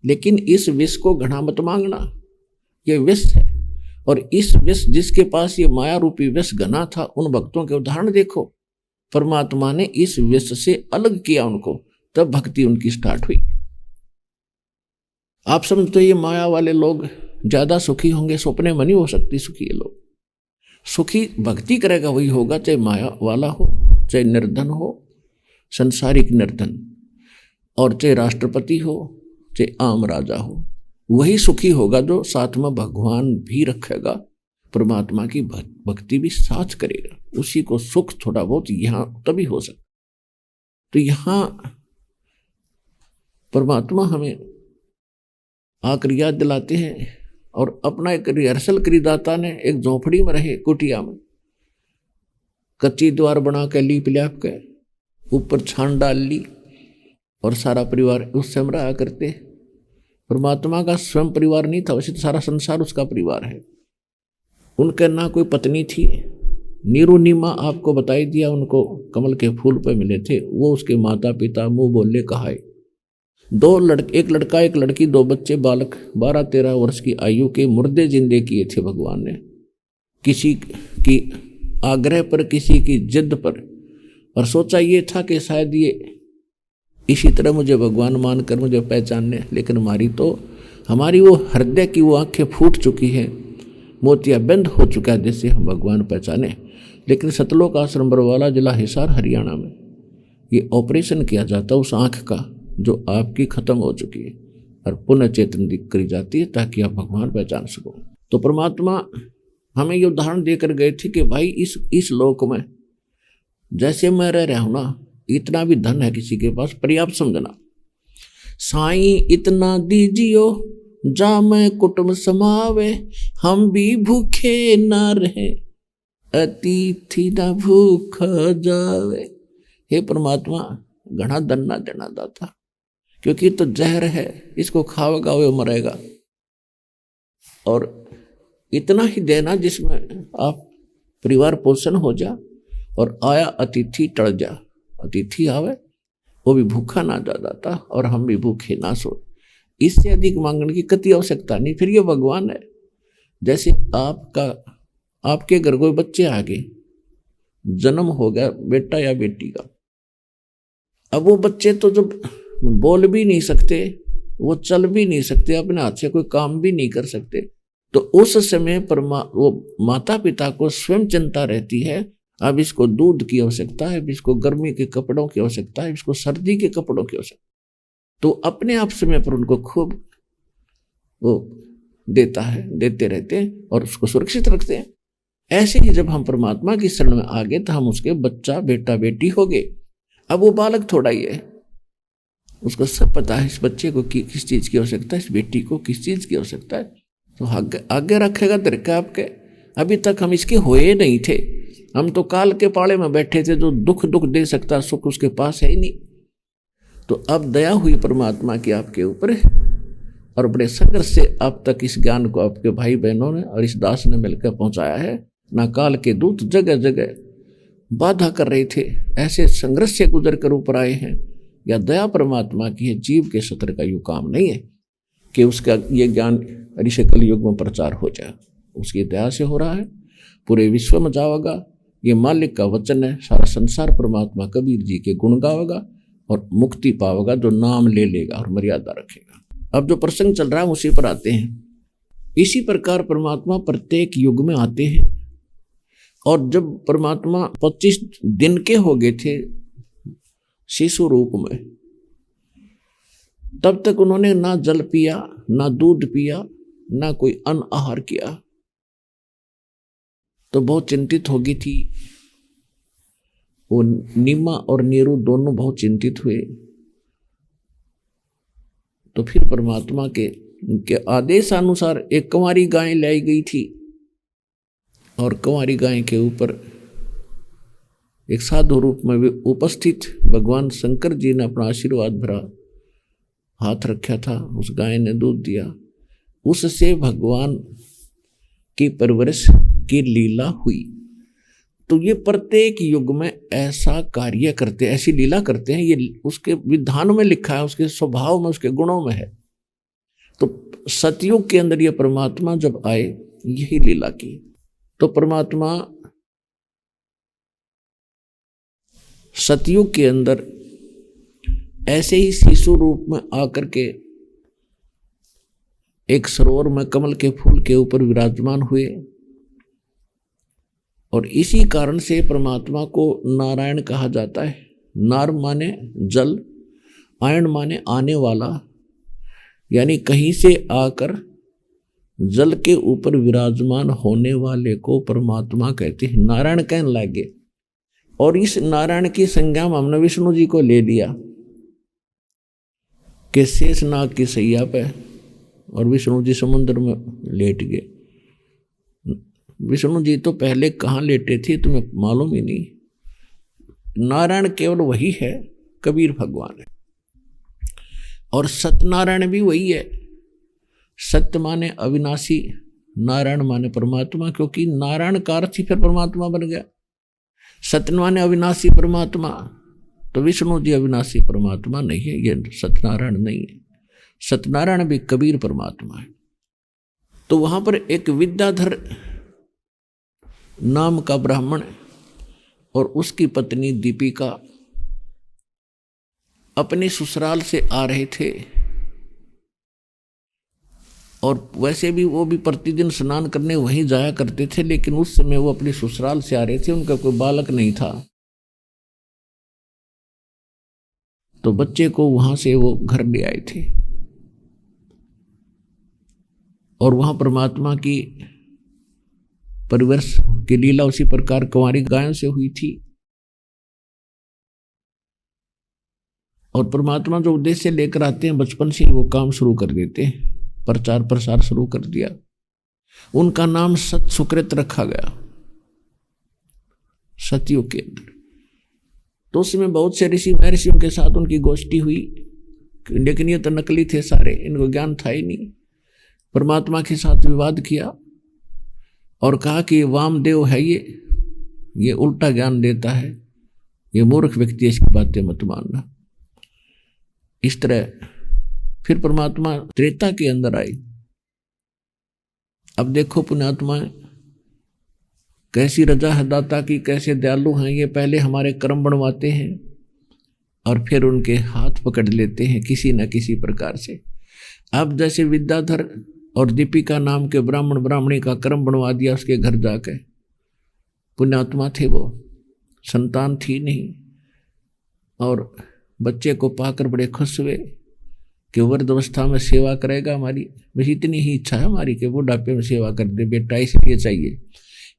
लेकिन इस विष को घना मत मांगना, ये विष है। और इस विष, जिसके पास ये माया रूपी विष घना था, उन भक्तों के उदाहरण देखो। परमात्मा ने इस विष से अलग किया उनको, तब भक्ति उनकी स्टार्ट हुई। आप समझते ये माया वाले लोग ज्यादा सुखी होंगे? सपने में नहीं हो सकती सुखी ये लोग। सुखी भक्ति करेगा वही होगा, चाहे माया वाला हो, चाहे निर्धन हो, संसारिक निर्धन, और चाहे राष्ट्रपति हो, चाहे आम राजा हो, वही सुखी होगा जो साथ में भगवान भी रखेगा, परमात्मा की भक्ति भी साथ करेगा। उसी को सुख थोड़ा बहुत यहां तभी हो सकता। तो यहां परमात्मा हमें आकर याद दिलाते हैं। और अपना एक रिहर्सल करीदाता ने एक झोपड़ी में रहे, कुटिया में, कच्ची द्वार बना के लीप ल्याप के ऊपर छान डाल ली, और सारा परिवार उस समय रहा करते। परमात्मा का स्वयं परिवार नहीं था, वैसे तो सारा संसार उसका परिवार है। उनके ना कोई पत्नी थी। नीरू नीमा आपको बताई दिया, उनको कमल के फूल पे मिले थे। वो उसके माता पिता मुंह बोले कहाए। एक लड़का एक लड़की, 2 बच्चे बालक 12-13 वर्ष की आयु के मुर्दे जिंदे किए थे भगवान ने, किसी की आग्रह पर, किसी की जिद पर। और सोचा ये था कि शायद ये इसी तरह मुझे भगवान मानकर मुझे पहचानने, लेकिन हमारी वो हृदय की वो आंखें फूट चुकी है, मोतियाबिंद हो चुका है जिससे हम भगवान पहचाने। लेकिन सतलोक आश्रम बरवाला, जिला हिसार, हरियाणा में ये ऑपरेशन किया जाता उस आंख का जो आपकी खत्म हो चुकी है, और पुनः चेतन करी जाती है ताकि आप भगवान पहचान सको। तो परमात्मा हमें ये उदाहरण देकर गए थे कि भाई इस लोक में जैसे मैं रह रहा हूं ना, इतना भी धन है किसी के पास, पर्याप्त समझना। साईं इतना दीजियो जा मैं कुटुंब समावे, हम भी भूखे ना रहे, अतिथि ना भूखा जावे। हे परमात्मा, घना धन ना देना दाता, क्योंकि तो जहर है, इसको खाएगा वो मरेगा। और इतना ही देना जिसमें आप परिवार पोषण हो जा, और आया अतिथि टल जा। अतिथि आवे वो भी भूखा ना जा दाता, और हम भी भूखे ना सो। इससे अधिक मांगने की कति आवश्यकता नहीं। फिर ये भगवान है। जैसे आपके घर कोई बच्चे आ गए, जन्म हो गया बेटा या बेटी का, अब वो बच्चे तो जब बोल भी नहीं सकते, वो चल भी नहीं सकते, अपने हाथ से कोई काम भी नहीं कर सकते, तो उस समय वो माता पिता को स्वयं चिंता रहती है, अब इसको दूध की आवश्यकता है, अब इसको गर्मी के कपड़ों की आवश्यकता है, इसको सर्दी के कपड़ों की आवश्यकता। तो अपने आप समय पर उनको खूब वो देते रहते हैं और उसको सुरक्षित रखते हैं। ऐसे ही जब हम परमात्मा की शरण में आ गए तो हम उसके बच्चा बेटा बेटी हो गए। अब वो बालक थोड़ा ही है, उसको सब पता है इस बच्चे को किस चीज़ की आवश्यकता है, इस बेटी को किस चीज़ की आवश्यकता है, तो आगे रखेगा तरीका आपके। अभी तक हम इसके हुए नहीं थे, हम तो काल के पाले में बैठे थे, जो दुख दे सकता सुख उसके पास है ही नहीं। तो अब दया हुई परमात्मा की आपके ऊपर, और बड़े संघर्ष से आप तक इस ज्ञान को आपके भाई बहनों ने और इस दास ने मिलकर पहुंचाया है। ना काल के दूत जगह जगह बाधा कर रहे थे, ऐसे संघर्ष से गुजर कर ऊपर आए हैं। या दया परमात्मा की है, जीव के सत्र का यूँ काम नहीं है कि उसका ये ज्ञान ऋषि कलयुग में प्रचार हो जाए, उसकी दया से हो रहा है। पूरे विश्व में जाओगा, ये मालिक का वचन है, सारा संसार परमात्मा कबीर जी के गुण गावेगा और मुक्ति पावेगा जो नाम ले लेगा और मर्यादा रखेगा। अब जो प्रसंग चल रहा है उसी पर आते हैं। इसी प्रकार परमात्मा प्रत्येक युग में आते हैं, और जब परमात्मा 25 दिन के हो गए थे शिशु रूप में, तब तक उन्होंने ना जल पिया, ना दूध पिया, ना कोई अन्न आहार किया। तो बहुत चिंतित हो गई थी वो। नीमा और नीरू दोनों बहुत चिंतित हुए। तो फिर परमात्मा के आदेश अनुसार एक कंवारी गाय लाई गई थी, और कंवारी गाय के ऊपर एक साधु रूप में भी उपस्थित भगवान शंकर जी ने अपना आशीर्वाद भरा हाथ रखा था। उस गाय ने दूध दिया, उससे भगवान की परवरिश की लीला हुई। तो ये प्रत्येक युग में ऐसा कार्य करते, ऐसी लीला करते हैं, ये उसके विधान में लिखा है, उसके स्वभाव में, उसके गुणों में है। तो सतयुग के अंदर ये परमात्मा जब आए, यही लीला की। तो परमात्मा सतयुग के अंदर ऐसे ही शिशु रूप में आकर के एक सरोवर में कमल के फूल के ऊपर विराजमान हुए, और इसी कारण से परमात्मा को नारायण कहा जाता है। नार माने जल, आयन माने आने वाला, यानी कहीं से आकर जल के ऊपर विराजमान होने वाले को परमात्मा कहते हैं, नारायण कहने लगे। और इस नारायण की संज्ञा में हमने विष्णु जी को ले लिया कि शेषनाग की सैया पे, और विष्णु जी समुद्र में लेट गए। विष्णु जी तो पहले कहाँ लेटे थे तुम्हें मालूम ही नहीं। नारायण केवल वही है, कबीर भगवान है, और सत्यनारायण भी वही है। सत्य माने अविनाशी, नारायण माने परमात्मा, क्योंकि नारायण का अर्थ ही फिर परमात्मा बन गया। सत्य माने अविनाशी परमात्मा, तो विष्णु जी अविनाशी परमात्मा नहीं है, ये सत्यनारायण नहीं है। सत्यनारायण भी कबीर परमात्मा है। तो वहां पर एक विद्याधर नाम का ब्राह्मण और उसकी पत्नी दीपिका अपने ससुराल से आ रहे थे, और वैसे भी वो भी प्रतिदिन स्नान करने वहीं जाया करते थे, लेकिन उस समय वो अपने ससुराल से आ रहे थे, उनका कोई बालक नहीं था। तो बच्चे को वहां से वो घर ले आए थे, और वहां परमात्मा की परिवर्ष की लीला उसी प्रकार कुंवारी गायों से हुई थी। और परमात्मा जो उद्देश्य लेकर आते हैं बचपन से वो काम शुरू कर देते हैं, प्रचार प्रसार शुरू कर दिया। उनका नाम सत सुकृत रखा गया सतयुग के अंदर। तो उसमें बहुत से ऋषि महर्षियों के साथ उनकी गोष्ठी हुई, लेकिन ये तो नकली थे सारे, इनको ज्ञान था ही नहीं। परमात्मा के साथ विवाद किया और कहा कि वामदेव है, ये उल्टा ज्ञान देता है, ये मूर्ख व्यक्ति, इसकी बातें मत मानना। इस तरह फिर परमात्मा त्रेता के अंदर आई। अब देखो पुण्यात्माएं कैसी रजा है दाता की, कैसे दयालु हैं। ये पहले हमारे कर्म बनवाते हैं और फिर उनके हाथ पकड़ लेते हैं किसी न किसी प्रकार से। अब जैसे विद्याधर और दीपिका नाम के ब्राह्मण ब्राह्मणी का कर्म बनवा दिया उसके घर जाकर। पुण्यात्मा थे वो, संतान थी नहीं, और बच्चे को पाकर बड़े खुश हुए कि वृद्ध अवस्था में सेवा करेगा हमारी। बस इतनी ही इच्छा है हमारी कि बुढ़ापे में सेवा कर दे, बेटा इसलिए चाहिए।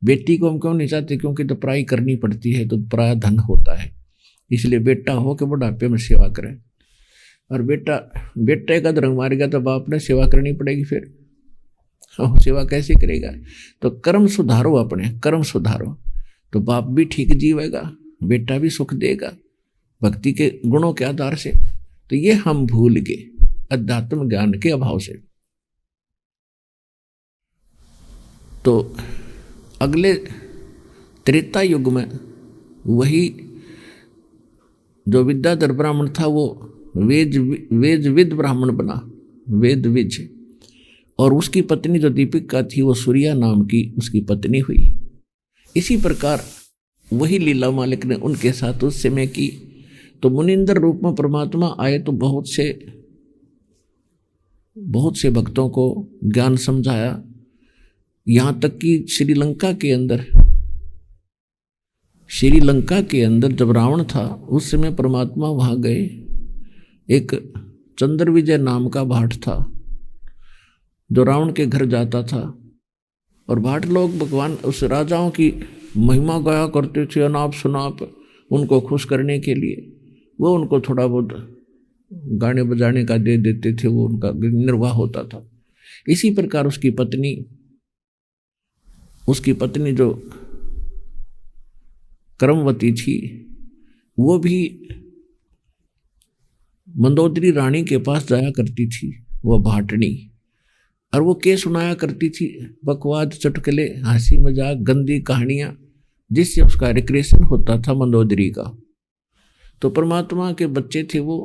बेटी को हम क्यों नहीं चाहते, क्योंकि तो पराई करनी पड़ती है, तो पराया धन होता है, इसलिए बेटा हो कि बुढ़ापे में सेवा करें। और बेटे का रंग मार गया तो बाप ने सेवा करनी पड़ेगी, फिर सेवा कैसे करेगा। तो कर्म सुधारो, अपने कर्म सुधारो तो बाप भी ठीक जीवेगा, बेटा भी सुख देगा भक्ति के गुणों के आधार से। तो ये हम भूल गए अध्यात्म ज्ञान के अभाव से। तो अगले त्रेता युग में वही जो विद्याधर ब्राह्मण था वो वेद ब्राह्मण बना, वेद विज, और उसकी पत्नी जो दीपिका थी वो सूर्या नाम की उसकी पत्नी हुई। इसी प्रकार वही लीला मालिक ने उनके साथ उस समय की। तो मुनिंदर रूप में परमात्मा आए तो बहुत से भक्तों को ज्ञान समझाया। यहाँ तक कि श्रीलंका के अंदर जब रावण था उस समय परमात्मा वहाँ गए। एक चंद्र विजय नाम का भाट था जो रावण के घर जाता था, और भाट लोग भगवान उस राजाओं की महिमा गाया करते थे, अनाप शनाप उनको खुश करने के लिए। वो उनको थोड़ा बहुत गाने बजाने का दे देते थे, वो उनका निर्वाह होता था। इसी प्रकार उसकी पत्नी जो कर्मवती थी वो भी मंदोदरी रानी के पास जाया करती थी, वो भाटनी, और वो के सुनाया करती थी बकवाद, चुटकुले, हंसी मजाक, गंदी कहानियां, जिससे उसका रिक्रिएशन होता था मंदोदरी का। तो परमात्मा के बच्चे थे वो,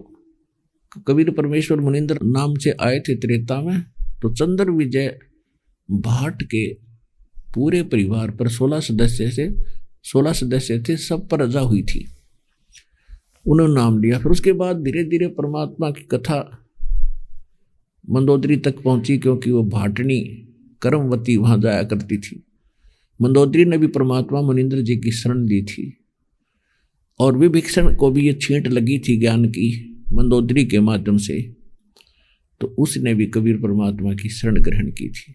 कबीर परमेश्वर मुनिंदर नाम से आए थे त्रेता में। तो चंद्र विजय भाट के पूरे परिवार पर 16 सदस्य थे, सब पर रजा हुई थी। उन्होंने नाम लिया। फिर उसके बाद धीरे धीरे परमात्मा की कथा मंदोदरी तक पहुंची, क्योंकि वो भाटनी कर्मवती वहां जाया करती थी। मंदोदरी ने भी परमात्मा मुनिंदर जी की शरण ली थी, और विभीषण को भी ये छींट लगी थी ज्ञान की मंदोदरी के माध्यम से, तो उसने भी कबीर परमात्मा की शरण ग्रहण की थी।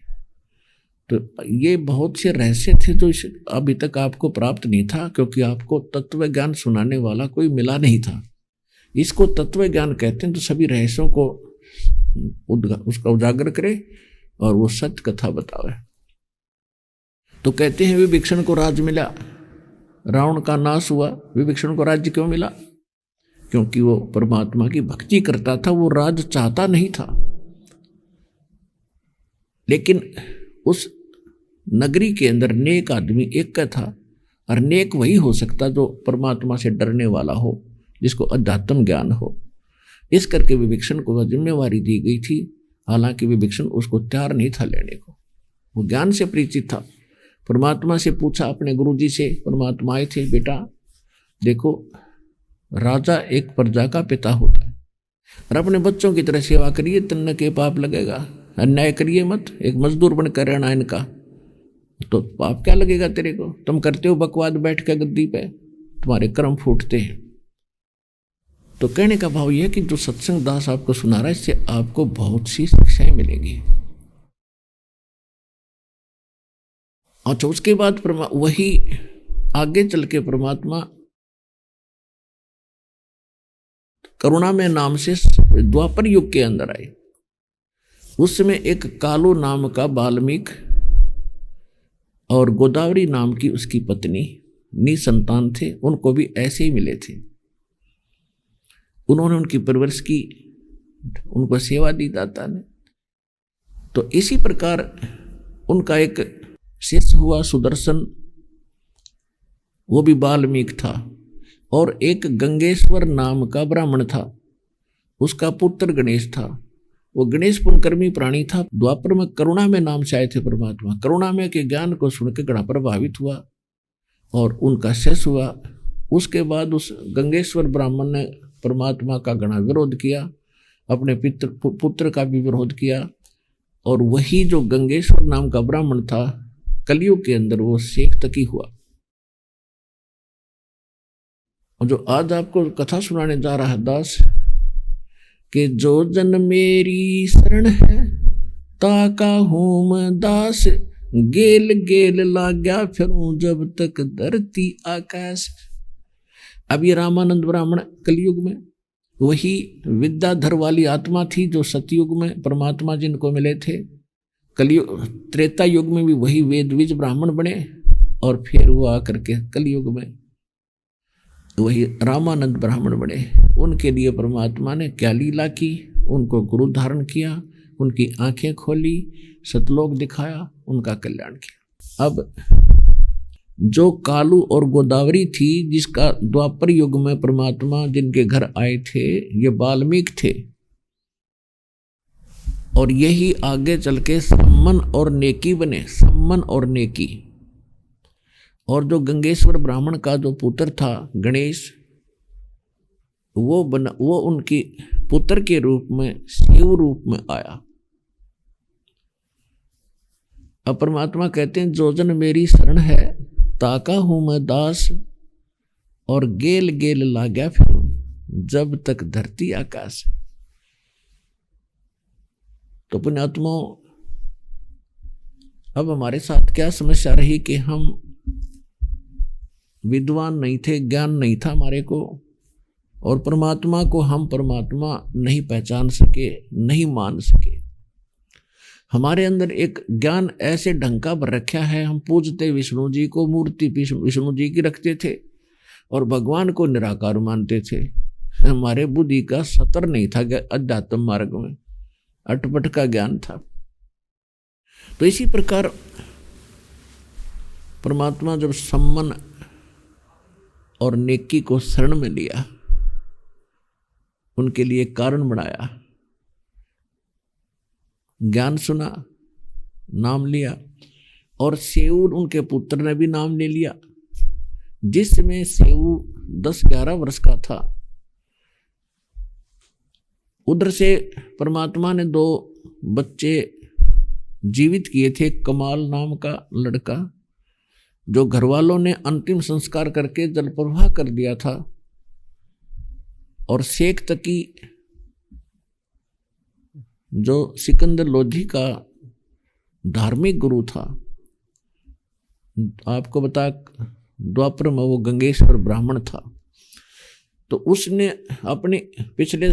तो ये बहुत से रहस्य थे जो अभी तक आपको प्राप्त नहीं था, क्योंकि आपको तत्व ज्ञान सुनाने वाला कोई मिला नहीं था। इसको तत्व ज्ञान कहते हैं। तो सभी रहस्यों को उसका उजागर करे और वो सत्य कथा बतावे। तो कहते हैं विभीषण को राज मिला, रावण का नाश हुआ। विभीषण को राज्य क्यों मिला? क्योंकि वो परमात्मा की भक्ति करता था, वो राज चाहता नहीं था। लेकिन उस नगरी के अंदर नेक आदमी एक का था, और नेक वही हो सकता जो परमात्मा से डरने वाला हो, जिसको अध्यात्म ज्ञान हो। इस करके विभीषण को वह जिम्मेवारी दी गई थी। हालांकि विभीषण उसको तैयार नहीं था लेने को, वो ज्ञान से परिचित था। परमात्मा से पूछा अपने गुरुजी से, परमात्मा आए थे, बेटा देखो राजा एक प्रजा का पिता होता है, और अपने बच्चों की तरह सेवा करिए, तन्न के पाप लगेगा। अन्याय करिए मत, एक मजदूर बनकर रहना इनका, तो पाप क्या लगेगा तेरे को? तुम करते हो बकवाद बैठ के गद्दी पे, तुम्हारे कर्म फूटते हैं। तो कहने का भाव यह है कि जो सत्संग दास आपको सुना रहा है, इससे आपको बहुत सी शिक्षाएं मिलेंगी। अच्छा, उसके बाद वही आगे चल के परमात्मा करुणामय नाम से द्वापर युग के अंदर आए। उस समय एक कालू नाम का वाल्मीकि और गोदावरी नाम की उसकी पत्नी निसंतान थे, उनको भी ऐसे ही मिले थे। उन्होंने उनकी परवरिश की, उनको सेवा दी दाता ने। तो इसी प्रकार उनका एक शिष्य हुआ सुदर्शन, वो भी वाल्मीकि था। और एक गंगेश्वर नाम का ब्राह्मण था, उसका पुत्र गणेश था। वो गणेश पुण्यकर्मी प्राणी था। द्वापर में करुणामय नाम से आए थे परमात्मा। करुणामय के ज्ञान को सुनकर गणा प्रभावित हुआ और उनका शिष्य हुआ। उसके बाद उस गंगेश्वर ब्राह्मण ने परमात्मा का गणा विरोध किया, अपने पुत्र का भी विरोध किया, और वही जो गंगेश्वर नाम का ब्राह्मण था कलयुग के अंदर वो शेख तकी हुआ। और जो आज आपको कथा सुनाने जा रहा है दास, कि जो जन मेरी शरण है ताका हूँ दास, गेल गेल लाग्या फिरूं जब तक धरती आकाश। अब ये रामानंद ब्राह्मण कलयुग में वही विद्याधर वाली आत्मा थी जो सतयुग में परमात्मा जिनको मिले थे। कलयुग त्रेता युग में भी वही वेदविज ब्राह्मण बने, और फिर वो आकर के कलयुग में वही रामानंद ब्राह्मण बने। उनके लिए परमात्मा ने क्या लीला की, उनको गुरु धारण किया, उनकी आंखें खोली, सतलोक दिखाया, उनका कल्याण किया। अब जो कालू और गोदावरी थी, जिसका द्वापर युग में परमात्मा जिनके घर आए थे, ये वाल्मीकि थे, और यही आगे चल के सम्मन और नेकी बने, सम्मन और नेकी। और जो गंगेश्वर ब्राह्मण का जो पुत्र था गणेश, वो उनकी पुत्र के रूप में शिव रूप में आया। अब परमात्मा कहते हैं जो जन मेरी शरण है ताका हूं मैं दास, और गेल गेल लाग्या फिर जब तक धरती आकाश। तो पुण्यात्मा, अब हमारे साथ क्या समस्या रही कि हम विद्वान नहीं थे, ज्ञान नहीं था हमारे को, और परमात्मा को हम परमात्मा नहीं पहचान सके, नहीं मान सके। हमारे अंदर एक ज्ञान ऐसे ढंग का भर रखा है, हम पूजते विष्णु जी को, मूर्ति विष्णु जी की रखते थे और भगवान को निराकार मानते थे। हमारे बुद्धि का सतर नहीं था, अध्यात्म मार्ग में अटपट का ज्ञान था। तो इसी प्रकार परमात्मा जब सम्मन और नेकी को शरण में लिया, उनके लिए कारण बनाया, ज्ञान सुना, नाम लिया, और सेऊ उनके पुत्र ने भी नाम ले लिया। जिसमें सेऊ 10-11 वर्ष का था, उधर से परमात्मा ने 2 बच्चे जीवित किए थे। कमाल नाम का लड़का, जो घर वालों ने अंतिम संस्कार करके जल प्रवाह कर दिया था, और शेख तकी जो सिकंदर लोधी का धार्मिक गुरु था। आपको बता, द्वापर में वो गंगेश्वर ब्राह्मण था। तो उसने अपने पिछले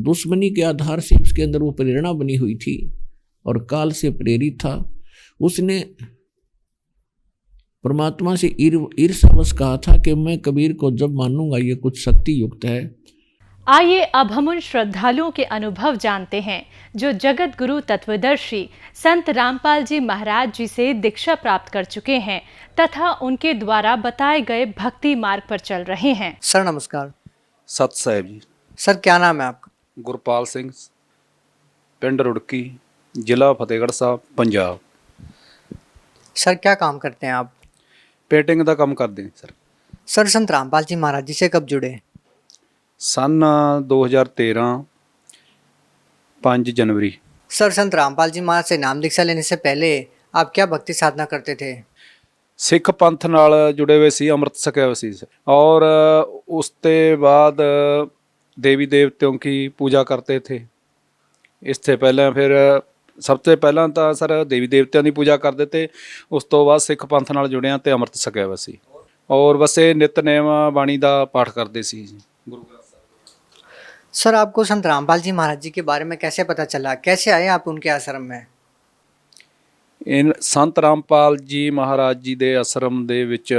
दुश्मनी के आधार से उसके अंदर वो प्रेरणा बनी हुई थी और काल से प्रेरित था। उसने परमात्मा से ईर्ष्यावश कहा था कि मैं कबीर को जब मानूंगा ये कुछ शक्ति युक्त है। आइए अब हम उन श्रद्धालुओं के अनुभव जानते हैं जो जगत गुरु तत्वदर्शी संत रामपाल जी महाराज जी से दीक्षा प्राप्त कर चुके हैं तथा उनके द्वारा बताए गए भक्ति मार्ग पर चल रहे हैं। सर नमस्कार। सत साहिब जी। सर क्या नाम है आपका? गुरपाल सिंह, पिंड रुड़की, जिला फतेहगढ़ साहब, पंजाब। सर क्या काम करते हैं आप? पेंटिंग का काम करते हैं सर। सर संत रामपाल जी महाराज जी से कब जुड़े? सन 2013 5 जनवरी। सर संत रामपाल जी महाराज से नाम दीक्षा लेने से पहले आप क्या भक्ति साधना करते थे? सिख पंथ नाल जुड़े हुए सी, अमृत छकिया हुआ सी और उसके बाद देवी देवतियों की पूजा करते थे। इससे पहले फिर सबसे पहला तो सर देवी देवतियों की पूजा करते थे, उस तो बाद सिख पंथ नाल जुड़िया तो अमृत छकिया हुआ सी और बस ये नितनेम बाणी का पाठ करते सी गुरु। सर आपको संत रामपाल जी महाराज जी के बारे में कैसे पता चला, कैसे आए आप उनके आश्रम में? इन संत रामपाल जी महाराज जी के आश्रम दे विच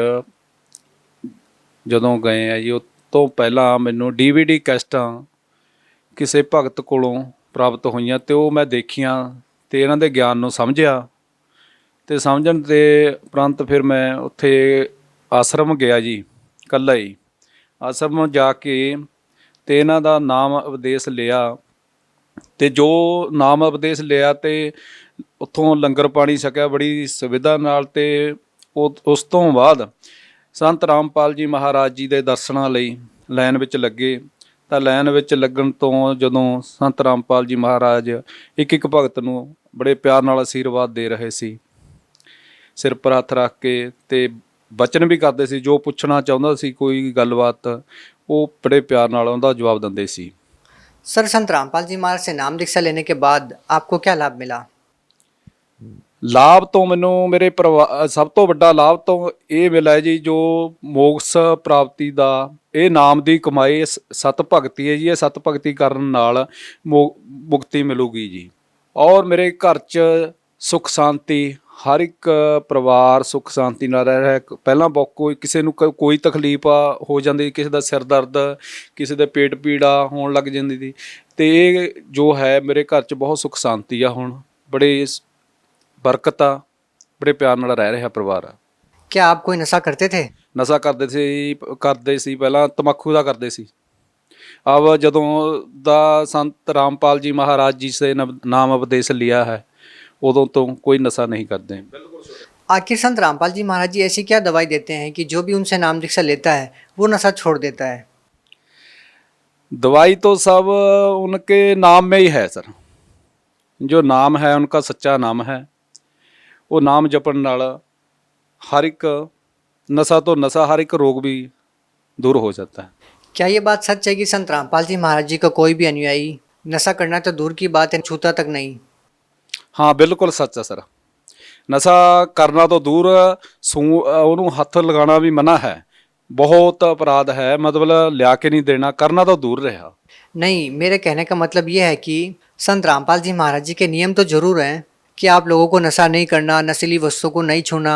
जदों गए आ जी, उस तो पहला मैनू DVD कैसटां किसी भगत कोलों प्राप्त होईयां ते वो मैं देखियां ते इन्हां दे ज्ञान नूं समझिया ते समझण दे उपरंत फिर मैं उत्थे आश्रम गया जी, कल्ला ही आश्रम जाके ते इन्हां दा नाम उपदेश लिया ते जो नाम उपदेश लिया ते उत्थों लंगर पानी छकिया बड़ी सुविधा नाल ते उस तो बाद संत रामपाल जी महाराज जी दे दर्शनां लई लाइन विच लगे। तां लाइन विच लगण तो जदों संत रामपाल जी महाराज एक एक भगत नूं बड़े प्यार नाल आशीर्वाद दे रहे सी, सिर पर हत्थ रख के ते बचन भी करते सी, जो पुछना चाहुंदा सी कोई गलबात वो बड़े प्यार नाल उहदा जवाब दिंदे सी। सर संत रामपाल जी महाराज से नाम दीक्षा लेने के बाद आपको क्या लाभ मिला? लाभ तो मैनू मेरे परिवार सब तो वड्डा लाभ तो ये मिला जी, जो मोक्ष प्राप्ति का ਇਹ ਨਾਮ ਦੀ ਕਮਾਈ ਸਤ ਭਗਤੀ ਹੈ ਜੀ। ਇਹ ਸਤ ਭਗਤੀ ਕਰਨ ਨਾਲ ਮੁਕਤੀ ਮਿਲੂਗੀ ਜੀ। ਔਰ ਮੇਰੇ ਘਰ 'ਚ ਸੁੱਖ ਸ਼ਾਂਤੀ, ਹਰ ਇੱਕ ਪਰਿਵਾਰ ਸੁੱਖ ਸ਼ਾਂਤੀ ਨਾਲ ਰਹਿ ਰਿਹਾ। ਪਹਿਲਾਂ ਕੋਈ ਕਿਸੇ ਨੂੰ ਕੋਈ ਤਕਲੀਫ ਹੋ ਜਾਂਦੀ, ਕਿਸੇ ਦਾ ਸਿਰ ਦਰਦ, ਕਿਸੇ ਦੇ ਪੇਟ ਪੀੜਾ ਹੋਣ ਲੱਗ ਜਾਂਦੀ ਸੀ, ਅਤੇ ਇਹ ਜੋ ਹੈ ਮੇਰੇ ਘਰ 'ਚ ਬਹੁਤ ਸੁੱਖ ਸ਼ਾਂਤੀ ਆ। ਹੁਣ ਬੜੇ ਬਰਕਤ ਆ, ਬੜੇ ਪਿਆਰ ਨਾਲ ਰਹਿ ਰਿਹਾ ਪਰਿਵਾਰ। क्या आप कोई नशा करते थे? ਨਸ਼ਾ ਕਰਦੇ ਸੀ ਪਹਿਲਾਂ ਤੰਬਾਕੂ ਦਾ ਕਰਦੇ ਸੀ। अब ਜਦੋਂ ਦਾ ਸੰਤ ਰਾਮਪਾਲ ਜੀ ਮਹਾਰਾਜ ਜੀ ਸੇ ਨਾਮ ਉਪਦੇਸ਼ लिया है, उदों तो कोई नशा नहीं करते हैं। आखिर संत रामपाल जी महाराज जी ऐसी क्या दवाई देते हैं कि जो भी उनसे नाम दीक्षा लेता है वो नशा छोड़ देता है? दवाई तो सब उनके नाम में ही है सर। जो नाम है उनका सच्चा नाम है, वो नाम जपन नाल हर एक नशा तो नशा, हर एक रोग भी दूर हो जाता है। क्या ये बात सच है कि संत रामपाल जी महाराज जी का कोई भी अनुयायी नशा करना तो दूर की बात है, छूता तक नहीं? हाँ बिल्कुल सच है सर। नशा करना तो दूर, ਉਹਨੂੰ ਹੱਥ ਲਗਾਉਣਾ ਵੀ ਮਨਾ ਹੈ, बहुत अपराध है, मतलब लिया के नहीं देना, करना तो दूर रहा। नहीं, मेरे कहने का मतलब ये है कि संत रामपाल जी महाराज जी के नियम तो जरूर हैं कि आप लोगों को नशा नहीं करना, नशीली वस्तुओं को नहीं छूना।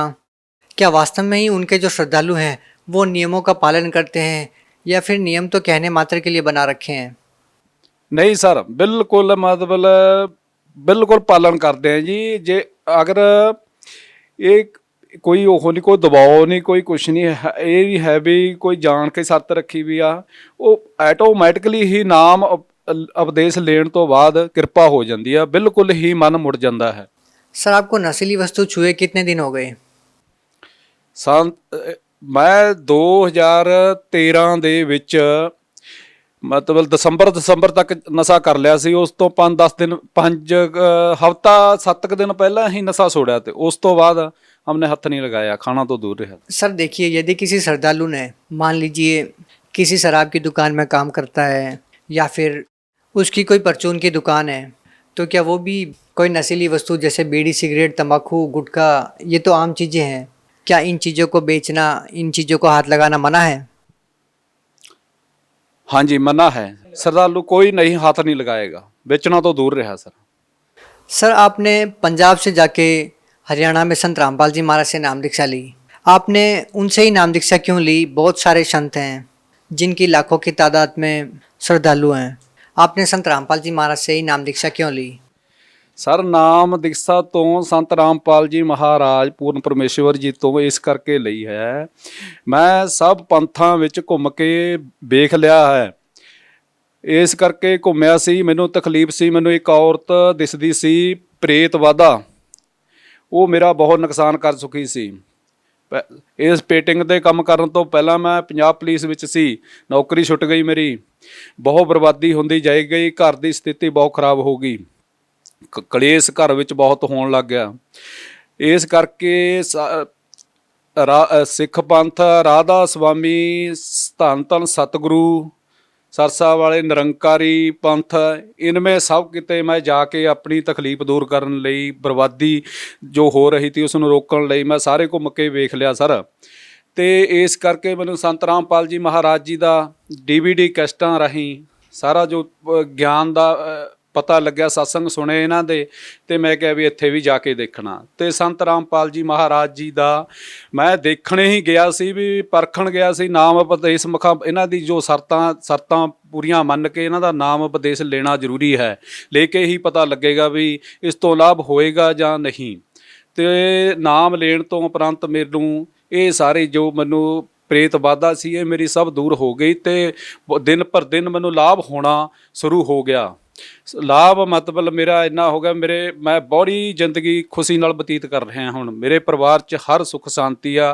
क्या वास्तव में ही उनके जो श्रद्धालु हैं वो नियमों का पालन करते हैं, या फिर नियम तो कहने मात्र के लिए बना रखे हैं? नहीं सर, बिल्कुल मतलब बिल्कुल पालन करते हैं जी। जे अगर एक कोई ਉਹ ਨਹੀਂ, ਕੋਈ ਦਬਾਅ ਨਹੀਂ, ਕੋਈ ਕੁਛ ਨਹੀਂ ਹੈ, ਇਹ ਨਹੀਂ ਹੈ ਵੀ ਕੋਈ ਜਾਣ ਕੇ ਸੱਤ ਰੱਖੀ ਵੀ ਆ। ਉਹ ਐਟੋਮੈਟਿਕਲੀ ਹੀ ਨਾਮ ਉਪਦੇਸ਼ ਲੈਣ ਤੋਂ ਬਾਅਦ ਕਿਰਪਾ ਹੋ ਜਾਂਦੀ ਆ, ਬਿਲਕੁਲ ਹੀ ਮਨ ਮੁੜ ਜਾਂਦਾ ਹੈ। सर आपको नशीली वस्तु छुए कितने दिन हो गए? ਮੈਂ 2013 ਦੇ ਵਿੱਚ ਮਤਲਬ ਦਸੰਬਰ ਤੱਕ ਨਸ਼ਾ ਕਰ ਲਿਆ ਸੀ। ਉਸ ਤੋਂ 5-10 ਦਿਨ, 5 ਹਫ਼ਤਾ 7 ਦਿਨ ਪਹਿਲਾਂ ਹੀ ਨਸ਼ਾ ਛੋੜਿਆ, ਤੇ ਉਸ ਤੋਂ ਬਾਅਦ हमने हाथ नहीं लगाया, खाना तो दूर रहा। सर देखिए, यदि किसी श्रद्धालु ने मान लीजिए किसी शराब की दुकान में काम करता है, या फिर उसकी कोई परचून की दुकान है, तो क्या वो भी कोई नशीली वस्तु जैसे बीड़ी, सिगरेट, तंबाकू, गुटखा, ये तो आम चीज़ें हैं, क्या इन चीज़ों को बेचना, इन चीज़ों को हाथ लगाना मना है? हाँ जी मना है। श्रद्धालु कोई नहीं हाथ नहीं लगाएगा, बेचना तो दूर रहा सर। सर आपने पंजाब से जाके हरियाणा में संत रामपाल जी महाराज से नाम दीक्षा ली, आपने उनसे ही नाम दीक्षा क्यों ली? बहुत सारे संत हैं जिनकी लाखों की तादाद में श्रद्धालु हैं, आपने संत रामपाल जी महाराज से ही नाम दीक्षा क्यों ली? सर नाम दीक्षा तो संत रामपाल जी महाराज पूर्ण परमेश्वर जी तो इस करके ਲਈ है। मैं सब पंथां ਵਿੱਚ ਘੁੰਮ ਕੇ ਵੇਖ ਲਿਆ ਹੈ, ਇਸ ਕਰਕੇ ਘੁੰਮਿਆ ਸੀ। ਮੈਨੂੰ ਤਕਲੀਫ ਸੀ, ਮੈਨੂੰ ਇੱਕ ਔਰਤ ਦਿਸਦੀ ਸੀ ਪ੍ਰੇਤਵਾਦਾ, ਉਹ ਮੇਰਾ ਬਹੁਤ ਨੁਕਸਾਨ ਕਰ ਚੁੱਕੀ ਸੀ। ਇਸ ਪੇਟਿੰਗ ਦੇ ਕੰਮ ਕਰਨ ਤੋਂ ਪਹਿਲਾਂ ਮੈਂ ਪੰਜਾਬ ਪੁਲਿਸ ਵਿੱਚ ਸੀ, ਨੌਕਰੀ ਛੁੱਟ ਗਈ ਮੇਰੀ, ਬਹੁਤ ਬਰਬਾਦੀ ਹੁੰਦੀ ਜਾਈ ਗਈ, ਘਰ ਦੀ ਸਥਿਤੀ ਬਹੁਤ ਖਰਾਬ ਹੋ ਗਈ, ਕਲੇਸ਼ ਘਰ ਵਿੱਚ ਬਹੁਤ ਹੋਣ ਲੱਗ ਗਿਆ। ਇਸ ਕਰਕੇ ਸਿੱਖ ਪੰਥ ਰਾਧਾ ਸਵਾਮੀ ਧੰਨ ਧੰਨ ਸਤਿਗੁਰੂ सरसा वाले निरंकारी पंथ, इनमें सब किते मैं जाके अपनी तकलीफ दूर करने लई, बर्बादी जो हो रही थी उसनूं रोकण लई मैं सारे घुम के वेख लिया सर। तो इस करके मैनूं संत रामपाल जी महाराज जी का DVD कैसटां राहीं सारा जो ज्ञान का पता लग्या, सत्संग सुने इन्हां दे, ते मैं कहा भी इत्थे भी जाके देखना। तो संत रामपाल जी महाराज जी का मैं देखने ही गया सी, भी परखण गया सी। नाम उपदेश मुखा इन्हां दी जो शर्तां पूरियां मन के इन्हां दा नाम उपदेश लेना जरूरी है, लेके ही पता लगेगा भी इस तो लाभ होएगा जां नहीं। तो नाम लेण तो उपरंत मैनूं ये सारे जो मैनूं प्रेत बाधा सी ये मेरी सब दूर हो गई, तो दिन पर दिन मैनूं लाभ होना शुरू हो गया। लाभ मतलब मेरा इन्ना हो गया, मैं बड़ी जिंदगी खुशी नाल बतीत कर रहा हुण। मेरे परिवार च हर सुख शांति आ,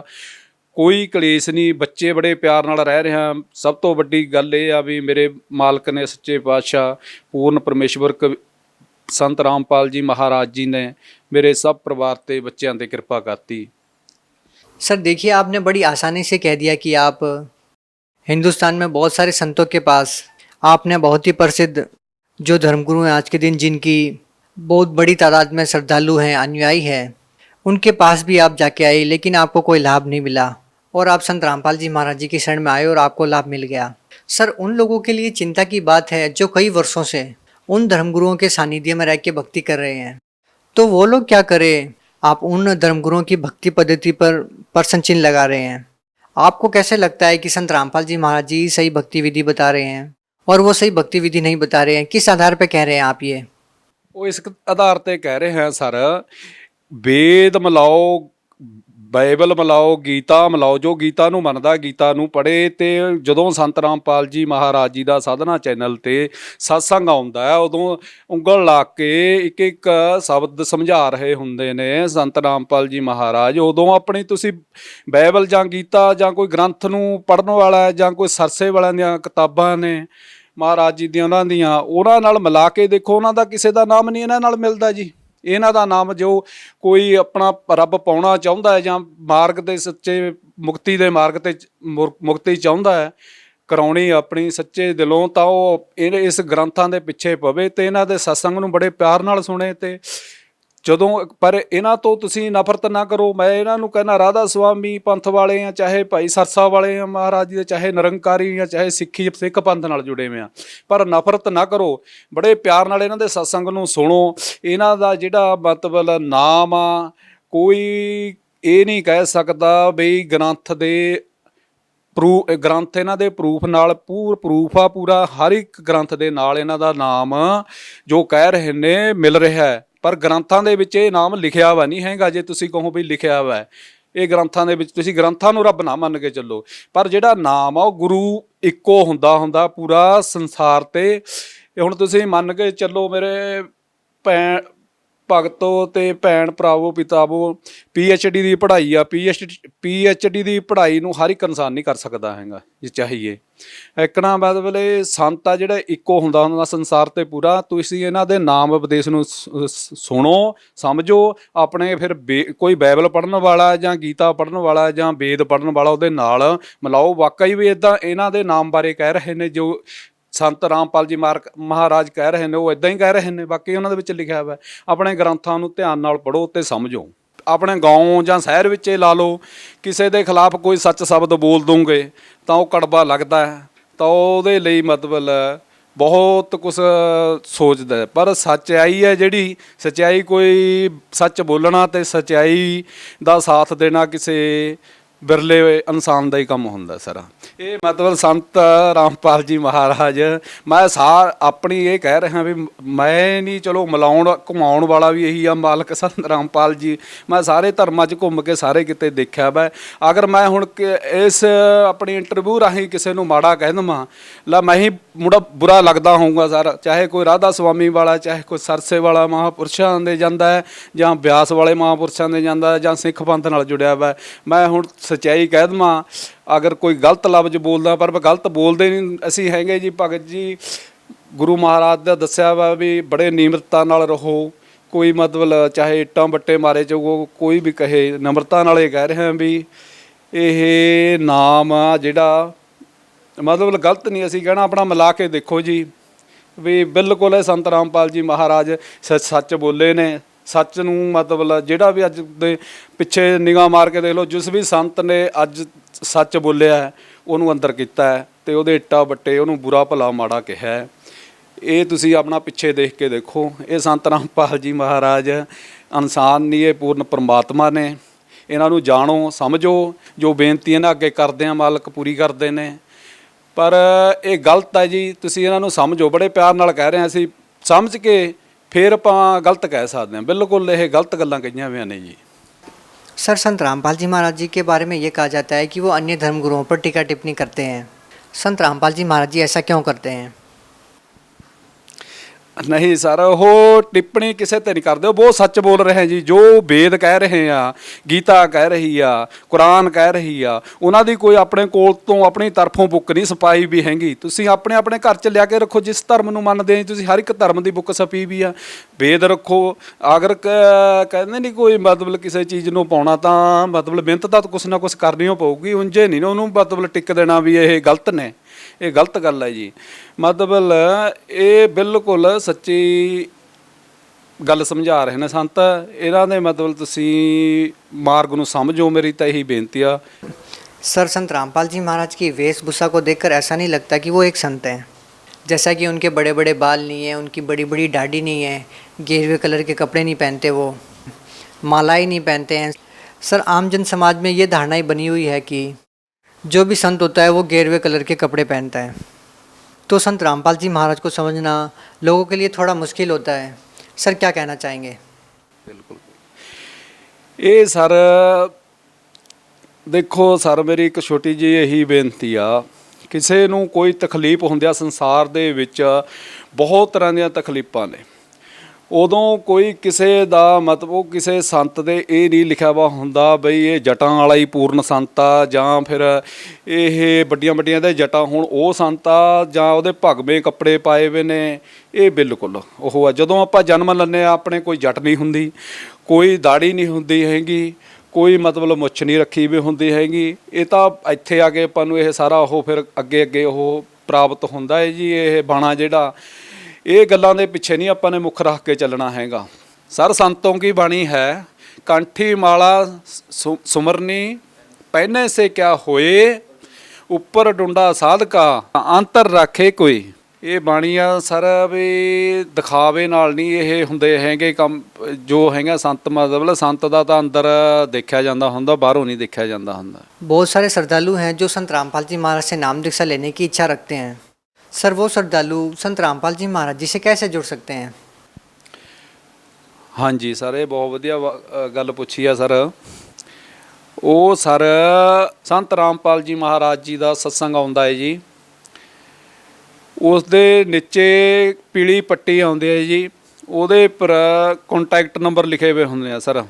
कोई कलेश नहीं, बच्चे बड़े प्यार नाल रह रहे हैं। सब तो वड्डी गल ये आ भी मेरे मालक ने सच्चे पातशाह पूर्ण परमेश्वर संत रामपाल जी महाराज जी ने मेरे सब परिवार ते बच्चों ते कृपा करती। सर देखिए, आपने बड़ी आसानी से कह दिया कि आप हिंदुस्तान में बहुत सारे संतों के पास, आपने बहुत ही प्रसिद्ध जो धर्मगुरु हैं आज के दिन, जिनकी बहुत बड़ी तादाद में श्रद्धालु हैं, अनुयायी हैं, उनके पास भी आप जाके आए, लेकिन आपको कोई लाभ नहीं मिला। और आप संत रामपाल जी महाराज जी की शरण में आए और आपको लाभ मिल गया। सर, उन लोगों के लिए चिंता की बात है जो कई वर्षों से उन धर्मगुरुओं के सानिध्य में रह के भक्ति कर रहे हैं, तो वो लोग क्या करें? आप उन धर्मगुरुओं की भक्ति पद्धति पर प्रश्न चिन्ह लगा रहे हैं। आपको कैसे लगता है कि संत रामपाल जी महाराज जी सही भक्ति विधि बता रहे हैं और वो सही भक्ति विधि नहीं बता रहे हैं? किस आधार पे कह रहे हैं आप ये? ਉਹ ਇਸ ਆਧਾਰ ਤੇ ਕਹਿ ਰਹੇ ਹਾਂ ਸਰ, ਵੇਦ ਮਿਲਾਓ, ਬਾਈਬਲ ਮਿਲਾਓ, ਗੀਤਾ ਮਿਲਾਓ। ਜੋ ਗੀਤਾ ਨੂੰ ਮੰਨਦਾ ਗੀਤਾ ਨੂੰ ਪੜ੍ਹੇ। ਤੇ ਜਦੋਂ ਸੰਤ ਰਾਮਪਾਲ ਜੀ ਮਹਾਰਾਜ ਜੀ ਦਾ ਸਾਧਨਾ ਚੈਨਲ ਤੇ ਸਤਸੰਗ ਆਉਂਦਾ ਹੈ, ਉਦੋਂ ਉਂਗਲ ਲਾ ਕੇ ਇੱਕ ਇੱਕ ਸ਼ਬਦ ਸਮਝਾ ਰਹੇ ਹੁੰਦੇ ਨੇ ਸੰਤ ਰਾਮਪਾਲ ਜੀ ਮਹਾਰਾਜ। ਉਦੋਂ ਆਪਣੀ ਤੁਸੀਂ ਬਾਈਬਲ ਜਾਂ ਗੀਤਾ ਜਾਂ ਕੋਈ ਗ੍ਰੰਥ ਨੂੰ ਪੜ੍ਹਨ ਵਾਲਾ ਜਾਂ ਕੋਈ ਸਰਸੇ ਵਾਲਿਆਂ ਦੀਆਂ ਕਿਤਾਬਾਂ ਨੇ ਮਹਾਰਾਜ ਜੀ ਦੀਆਂ, ਉਹਨਾਂ ਨਾਲ ਮਿਲਾ ਕੇ ਦੇਖੋ। ਉਹਨਾਂ ਦਾ ਕਿਸੇ ਦਾ ਨਾਮ ਨਹੀਂ ਇਹਨਾਂ ਨਾਲ ਮਿਲਦਾ ਜੀ। ਇਹਨਾਂ ਦਾ ਨਾਮ ਜੋ ਕੋਈ ਆਪਣਾ ਰੱਬ ਪਾਉਣਾ ਚਾਹੁੰਦਾ ਹੈ ਜਾਂ ਮਾਰਗ ਦੇ ਸੱਚੇ ਮੁਕਤੀ ਦੇ ਮਾਰਗ 'ਤੇ ਮੁਕਤੀ ਚਾਹੁੰਦਾ ਹੈ ਕਰਾਉਣੀ ਆਪਣੀ ਸੱਚੇ ਦਿਲੋਂ, ਤਾਂ ਉਹ ਇਸ ਗ੍ਰੰਥਾਂ ਦੇ ਪਿੱਛੇ ਪਵੇ ਅਤੇ ਇਹਨਾਂ ਦੇ ਸਤਸੰਗ ਨੂੰ ਬੜੇ ਪਿਆਰ ਨਾਲ ਸੁਣੇ। ਅਤੇ ਜਦੋਂ ਪਰ ਇਹਨਾਂ ਤੋਂ ਤੁਸੀਂ ਨਫ਼ਰਤ ਨਾ ਕਰੋ। ਮੈਂ ਇਹਨਾਂ ਨੂੰ ਕਹਿੰਦਾ, ਰਾਧਾ ਸੁਆਮੀ ਪੰਥ ਵਾਲੇ ਆ, ਚਾਹੇ ਭਾਈ ਸਰਸਾ ਵਾਲੇ ਆ ਮਹਾਰਾਜ ਜੀ ਦੇ, ਚਾਹੇ ਨਿਰੰਕਾਰੀ ਆ, ਚਾਹੇ ਸਿੱਖ ਪੰਥ ਨਾਲ ਜੁੜੇ ਹੋਏ ਆ, ਪਰ ਨਫ਼ਰਤ ਨਾ ਕਰੋ। ਬੜੇ ਪਿਆਰ ਨਾਲ ਇਹਨਾਂ ਦੇ ਸਤਸੰਗ ਨੂੰ ਸੁਣੋ। ਇਹਨਾਂ ਦਾ ਜਿਹੜਾ ਮਤਲਬ ਨਾਮ ਆ, ਕੋਈ ਇਹ ਨਹੀਂ ਕਹਿ ਸਕਦਾ ਬਈ ਗ੍ਰੰਥ ਦੇ ਗ੍ਰੰਥ ਇਹਨਾਂ ਦੇ ਪ੍ਰੂਫ ਨਾਲ ਪ੍ਰੂਫ ਆ ਪੂਰਾ। ਹਰ ਇੱਕ ਗ੍ਰੰਥ ਦੇ ਨਾਲ ਇਹਨਾਂ ਦਾ ਨਾਮ ਜੋ ਕਹਿ ਰਹੇ ਨੇ ਮਿਲ ਰਿਹਾ ਹੈ, ਪਰ ਗ੍ਰੰਥਾਂ ਦੇ ਵਿੱਚ ਇਹ ਨਾਮ ਲਿਖਿਆ ਵਾ ਨਹੀਂ ਹੈਗਾ। ਜੇ ਤੁਸੀਂ ਕਹੋ ਵੀ ਲਿਖਿਆ ਵਾ ਇਹ ਗ੍ਰੰਥਾਂ ਦੇ ਵਿੱਚ, ਤੁਸੀਂ ਗ੍ਰੰਥਾਂ ਨੂੰ ਰੱਬ ਨਾ ਮੰਨ ਕੇ ਚੱਲੋ, ਪਰ ਜਿਹੜਾ ਨਾਮ ਆ ਉਹ ਗੁਰੂ ਇੱਕੋ ਹੁੰਦਾ ਪੂਰਾ ਸੰਸਾਰ 'ਤੇ। ਹੁਣ ਤੁਸੀਂ ਮੰਨ ਕੇ ਚੱਲੋ ਮੇਰੇ ਭਗਤੋ ਤੇ ਭੈਣ ਭਰਾਵੋ ਪਿਤਾਵੋ, PhD ਦੀ ਪੜ੍ਹਾਈ ਆ। PhD ਦੀ ਪੜ੍ਹਾਈ ਨੂੰ ਹਰ ਇੱਕ ਇਨਸਾਨ ਨਹੀਂ ਕਰ ਸਕਦਾ ਹੈਗਾ ਜੇ ਚਾਹੀਏ। ਇੱਕ ਨਾ ਮਤਲਬ ਸੰਤ ਆ ਜਿਹੜਾ ਇੱਕੋ ਹੁੰਦਾ ਸੰਸਾਰ 'ਤੇ ਪੂਰਾ। ਤੁਸੀਂ ਇਹਨਾਂ ਦੇ ਨਾਮ ਉਪਦੇਸ਼ ਨੂੰ ਸੁਣੋ, ਸਮਝੋ। ਆਪਣੇ ਫਿਰ ਕੋਈ ਬਾਈਬਲ ਪੜ੍ਹਨ ਵਾਲਾ ਜਾਂ ਗੀਤਾ ਪੜ੍ਹਨ ਵਾਲਾ ਜਾਂ ਵੇਦ ਪੜ੍ਹਨ ਵਾਲਾ ਉਹਦੇ ਨਾਲ ਮਿਲਾਓ। ਵਾਕਈ ਵੀ ਇੱਦਾਂ ਇਹਨਾਂ ਦੇ ਨਾਮ ਬਾਰੇ ਕਹਿ ਰਹੇ ਨੇ ਜੋ ਸੰਤ ਰਾਮਪਾਲ ਜੀ ਮਹਾਰਾਜ ਕਹਿ ਰਹੇ ਨੇ, ਉਹ ਇੱਦਾਂ ਹੀ ਕਹਿ ਰਹੇ ਨੇ। ਬਾਕੀ ਉਹਨਾਂ ਦੇ ਵਿੱਚ ਲਿਖਿਆ ਹੋਇਆ। ਆਪਣੇ ਗ੍ਰੰਥਾਂ ਨੂੰ ਧਿਆਨ ਨਾਲ ਪੜ੍ਹੋ ਅਤੇ ਸਮਝੋ। ਆਪਣੇ ਗਾਉਂ ਜਾਂ ਸ਼ਹਿਰ ਵਿੱਚ ਇਹ ਲਾ ਲਓ, ਕਿਸੇ ਦੇ ਖਿਲਾਫ ਕੋਈ ਸੱਚ ਸ਼ਬਦ ਬੋਲ ਦੋਗੇ ਤਾਂ ਉਹ ਕੜਵਾ ਲੱਗਦਾ ਹੈ, ਤਾਂ ਉਹਦੇ ਲਈ ਮਤਲਬ ਬਹੁਤ ਕੁਛ ਸੋਚਦਾ। ਪਰ ਸੱਚਾਈ ਹੈ ਜਿਹੜੀ ਸੱਚਾਈ, ਕੋਈ ਸੱਚ ਬੋਲਣਾ ਅਤੇ ਸੱਚਾਈ ਦਾ ਸਾਥ ਦੇਣਾ ਕਿਸੇ ਬਿਰਲੇ ਇਨਸਾਨ ਦਾ ਹੀ ਕੰਮ ਹੁੰਦਾ ਸਾਰਾ। ਇਹ ਮਤਲਬ ਸੰਤ ਰਾਮਪਾਲ ਜੀ ਮਹਾਰਾਜ, ਮੈਂ ਆਪਣੀ ਇਹ ਕਹਿ ਰਿਹਾ ਵੀ ਮੈਂ ਨਹੀਂ, ਚਲੋ ਮਿਲਾਉਣ ਘੁਮਾਉਣ ਵਾਲਾ ਵੀ ਇਹੀ ਆ ਮਾਲਕ ਸੰਤ ਰਾਮਪਾਲ ਜੀ। ਮੈਂ ਸਾਰੇ ਧਰਮਾਂ 'ਚ ਘੁੰਮ ਕੇ ਸਾਰੇ ਕਿਤੇ ਦੇਖਿਆ ਵਾ। ਅਗਰ ਮੈਂ ਹੁਣ ਇਸ ਆਪਣੀ ਇੰਟਰਵਿਊ ਰਾਹੀਂ ਕਿਸੇ ਨੂੰ ਮਾੜਾ ਕਹਿ ਦੇਵਾਂ, ਮੈਂ ਹੀ ਮੁੰਡਾ ਬੁਰਾ ਲੱਗਦਾ ਹੋਊਗਾ ਸਰ। ਚਾਹੇ ਕੋਈ ਰਾਧਾ ਸੁਆਮੀ ਵਾਲਾ, ਚਾਹੇ ਕੋਈ ਸਰਸੇ ਵਾਲਾ ਮਹਾਂਪੁਰਸ਼ਾਂ ਦੇ ਜਾਂਦਾ ਹੈ, ਜਾਂ ਬਿਆਸ ਵਾਲੇ ਮਹਾਂਪੁਰਸ਼ਾਂ ਦੇ ਜਾਂਦਾ, ਜਾਂ ਸਿੱਖ ਪੰਥ ਨਾਲ ਜੁੜਿਆ ਵਾ। ਮੈਂ ਹੁਣ ਸੱਚਾਈ ਕਹਿ ਦੇਵਾਂ, ਅਗਰ ਕੋਈ ਗਲਤ ਲਫ਼ਜ਼ ਬੋਲਦਾ, ਪਰ ਗਲਤ ਬੋਲਦੇ ਨਹੀਂ ਅਸੀਂ ਹੈਗੇ ਜੀ। ਭਗਤ ਜੀ ਗੁਰੂ ਮਹਾਰਾਜ ਦਾ ਦੱਸਿਆ ਵਾ ਵੀ ਬੜੇ ਨਿਮਰਤਾ ਨਾਲ ਰਹੋ। ਕੋਈ ਮਤਲਬ ਚਾਹੇ ਇੱਟਾਂ ਬੱਟੇ ਮਾਰੇ ਜਾਓ, ਕੋਈ ਵੀ ਕਹੇ, ਨਿਮਰਤਾ ਨਾਲ ਇਹ ਕਹਿ ਰਿਹਾ ਵੀ ਇਹ ਨਾਮ ਆ ਜਿਹੜਾ ਮਤਲਬ ਗਲਤ ਨਹੀਂ ਅਸੀਂ ਕਹਿਣਾ। ਆਪਣਾ ਮਿਲਾ ਕੇ ਦੇਖੋ ਜੀ ਵੀ ਬਿਲਕੁਲ ਸੰਤ ਰਾਮਪਾਲ ਜੀ ਮਹਾਰਾਜ ਸੱਚ ਬੋਲੇ ਨੇ। ਸੱਚ ਨੂੰ ਮਤਲਬ ਜਿਹੜਾ ਵੀ ਅੱਜ ਦੇ ਪਿੱਛੇ ਨਿਗਾਹ ਮਾਰ ਕੇ ਦੇਖ ਲਓ, ਜਿਸ ਵੀ ਸੰਤ ਨੇ ਅੱਜ ਸੱਚ ਬੋਲਿਆ ਉਹਨੂੰ ਅੰਦਰ ਕੀਤਾ ਹੈ ਅਤੇ ਉਹਦੇ ਇੱਟਾਂ ਬੱਟੇ ਉਹਨੂੰ ਬੁਰਾ ਭਲਾ ਮਾੜਾ ਕਿਹਾ। ਇਹ ਤੁਸੀਂ ਆਪਣਾ ਪਿੱਛੇ ਦੇਖ ਕੇ ਦੇਖੋ। ਇਹ ਸੰਤ ਰਾਮਪਾਲ ਜੀ ਮਹਾਰਾਜ ਇਨਸਾਨ ਨਹੀਂ, ਇਹ ਪੂਰਨ ਪਰਮਾਤਮਾ ਨੇ। ਇਹਨਾਂ ਨੂੰ ਜਾਣੋ, ਸਮਝੋ। ਜੋ ਬੇਨਤੀ ਇਹਨਾਂ ਅੱਗੇ ਕਰਦੇ ਆ ਮਾਲਕ ਪੂਰੀ ਕਰਦੇ ਨੇ, ਪਰ ਇਹ ਗਲਤ ਹੈ ਜੀ। ਤੁਸੀਂ ਇਹਨਾਂ ਨੂੰ ਸਮਝੋ। ਬੜੇ ਪਿਆਰ ਨਾਲ ਕਹਿ ਰਹੇ ਹਾਂ ਅਸੀਂ, ਸਮਝ ਕੇ फिर आप गलत कह सकते हैं। बिल्कुल ये गलत गल्लां कहियां हुई ने जी। सर, संत रामपाल जी महाराज जी के बारे में ये कहा जाता है कि वो अन्य धर्मगुरुओं पर टीका टिप्पणी करते हैं। संत रामपाल जी महाराज जी ऐसा क्यों करते हैं? नहीं सर, वो टिप्पणी किसी ते नहीं करते, बहुत सच बोल रहे हैं जी। जो वेद कह रहे हैं, गीता कह रही आ, कुरान कह रही आ, उन्हों की कोई अपने कोल तो अपनी तरफों बुक नहीं छपाई भी हैगी। तुसीं अपने अपने घर च लिया के रखो। जिस धर्म नूं मनदे हैं तुसीं हर एक धर्म की बुक छपी भी आ, वेद रखो। अगर कहते नहीं कोई मतलब किसी चीज़ नूं पाउणा तां मतलब मिहनत तां कुछ ना कुछ करनी पऊगी। उंजे नहीं उन्होंने मतलब टिक देना भी ये गलत ने। ये गलत गल है जी। मतलब ये बिल्कुल सच्ची गल समझा रहे हैं संत। इन्हां दे मतलब तुसीं मार्ग नूं समझो, मेरी तां यही बेनती आ। सर, संत रामपाल जी महाराज की वेशभूषा को देखकर ऐसा नहीं लगता कि वो एक संत हैं। जैसा कि उनके बड़े बड़े बाल नहीं हैं, उनकी बड़ी बड़ी दाढ़ी नहीं है, गेरुए कलर के कपड़े नहीं पहनते, वो मालाएं नहीं पहनते हैं। सर, आम जन समाज में ये धारणा ही बनी हुई है कि जो भी संत होता है वो गेरुए कलर के कपड़े पहनता है। तो संत रामपाल जी महाराज को समझना लोगों के लिए थोड़ा मुश्किल होता है। सर, क्या कहना चाहेंगे? ਬਿਲਕੁਲ ਇਹ ਸਰ ਦੇਖੋ ਸਰ, ਮੇਰੀ ਇੱਕ ਛੋਟੀ ਜਿਹੀ ਇਹੀ ਬੇਨਤੀ ਆ, ਕਿਸੇ ਨੂੰ ਕੋਈ ਤਕਲੀਫ ਹੁੰਦੀ ਆ ਸੰਸਾਰ ਦੇ ਵਿੱਚ, ਬਹੁਤ ਤਰ੍ਹਾਂ ਦੀਆਂ ਤਕਲੀਫਾਂ ਨੇ, ਉਦੋਂ ਕੋਈ ਕਿਸੇ ਦਾ ਮਤਲਬ ਉਹ ਕਿਸੇ ਸੰਤ ਦੇ ਇਹ ਨਹੀਂ ਲਿਖਿਆ ਵਾ ਹੁੰਦਾ ਬਈ ਇਹ ਜਟਾਂ ਵਾਲਾ ਹੀ ਪੂਰਨ ਸੰਤ ਆ, ਜਾਂ ਫਿਰ ਇਹ ਵੱਡੀਆਂ ਵੱਡੀਆਂ ਦੇ ਜਟਾਂ ਹੁਣ ਉਹ ਸੰਤ ਆ, ਜਾਂ ਉਹਦੇ ਭਗਵੇਂ ਕੱਪੜੇ ਪਾਏ ਹੋਏ ਨੇ। ਇਹ ਬਿਲਕੁਲ ਉਹ ਆ, ਜਦੋਂ ਆਪਾਂ ਜਨਮ ਲੈਂਦੇ ਆ ਆਪਣੇ ਕੋਈ ਜਟ ਨਹੀਂ ਹੁੰਦੀ, ਕੋਈ ਦਾੜੀ ਨਹੀਂ ਹੁੰਦੀ ਹੈਗੀ, ਕੋਈ ਮਤਲਬ ਮੁੱਛ ਨਹੀਂ ਰੱਖੀ ਵੀ ਹੁੰਦੀ ਹੈਗੀ। ਇਹ ਤਾਂ ਇੱਥੇ ਆ ਕੇ ਆਪਾਂ ਨੂੰ ਇਹ ਸਾਰਾ ਉਹ ਫਿਰ ਅੱਗੇ ਅੱਗੇ ਉਹ ਪ੍ਰਾਪਤ ਹੁੰਦਾ ਹੈ ਜੀ। ਇਹ ਬਾਣਾ ਜਿਹੜਾ, ਇਹ ਗੱਲਾਂ ਦੇ ਪਿੱਛੇ ਨਹੀਂ ਆਪਾਂ ਨੇ ਮੁੱਖ ਰੱਖ ਕੇ ਚੱਲਣਾ ਹੈਗਾ। ਸਰ, ਸੰਤੋਂ ਕੀ ਬਾਣੀ ਹੈ, ਕੰਠੀ ਮਾਲਾ ਸੁਮਰਨੀ ਪਹਿਨੇ ਸੇ ਕਿਆ ਹੋਏ, ਉੱਪਰ ਡੁੰਡਾ ਸਾਧਕਾ ਅੰਤਰ ਰੱਖੇ ਕੋਈ। ਇਹ ਬਾਣੀ ਆ ਸਰ ਵੀ ਦਿਖਾਵੇ ਨਾਲ ਨਹੀਂ ਇਹ ਹੁੰਦੇ ਹੈਗੇ ਕੰਮ, ਜੋ ਹੈਗਾ ਸੰਤ ਮਤਲਬ ਸੰਤ ਦਾ ਤਾਂ ਅੰਦਰ ਦੇਖਿਆ ਜਾਂਦਾ ਹੁੰਦਾ, ਬਾਹਰੋਂ ਨਹੀਂ ਦੇਖਿਆ ਜਾਂਦਾ ਹੁੰਦਾ। बहुत सारे श्रद्धालु हैं जो संत रामपाल जी महाराज से नाम दीक्षा लेने की इच्छा रखते हैं। सर, वो श्रद्धालु संत रामपाल जी महाराज जी से कैसे जुड़ सकते हैं? ਹਾਂਜੀ ਸਰ, ਇਹ ਬਹੁਤ ਵਧੀਆ ਗੱਲ ਪੁੱਛੀ ਆ ਸਰ। ਉਹ ਸਰ ਸੰਤ ਰਾਮਪਾਲ ਜੀ ਮਹਾਰਾਜ ਜੀ ਦਾ ਸਤਸੰਗ ਆਉਂਦਾ ਹੈ ਜੀ, ਉਸ ਦੇ ਨੀਚੇ ਪੀਲੀ ਪੱਟੀ ਆਉਂਦੀ ਹੈ ਜੀ, ਉਹਦੇ ਉੱਪਰ ਕੰਟੈਕਟ ਨੰਬਰ ਲਿਖੇ ਹੋਏ ਹੁੰਦੇ ਆ ਸਰ।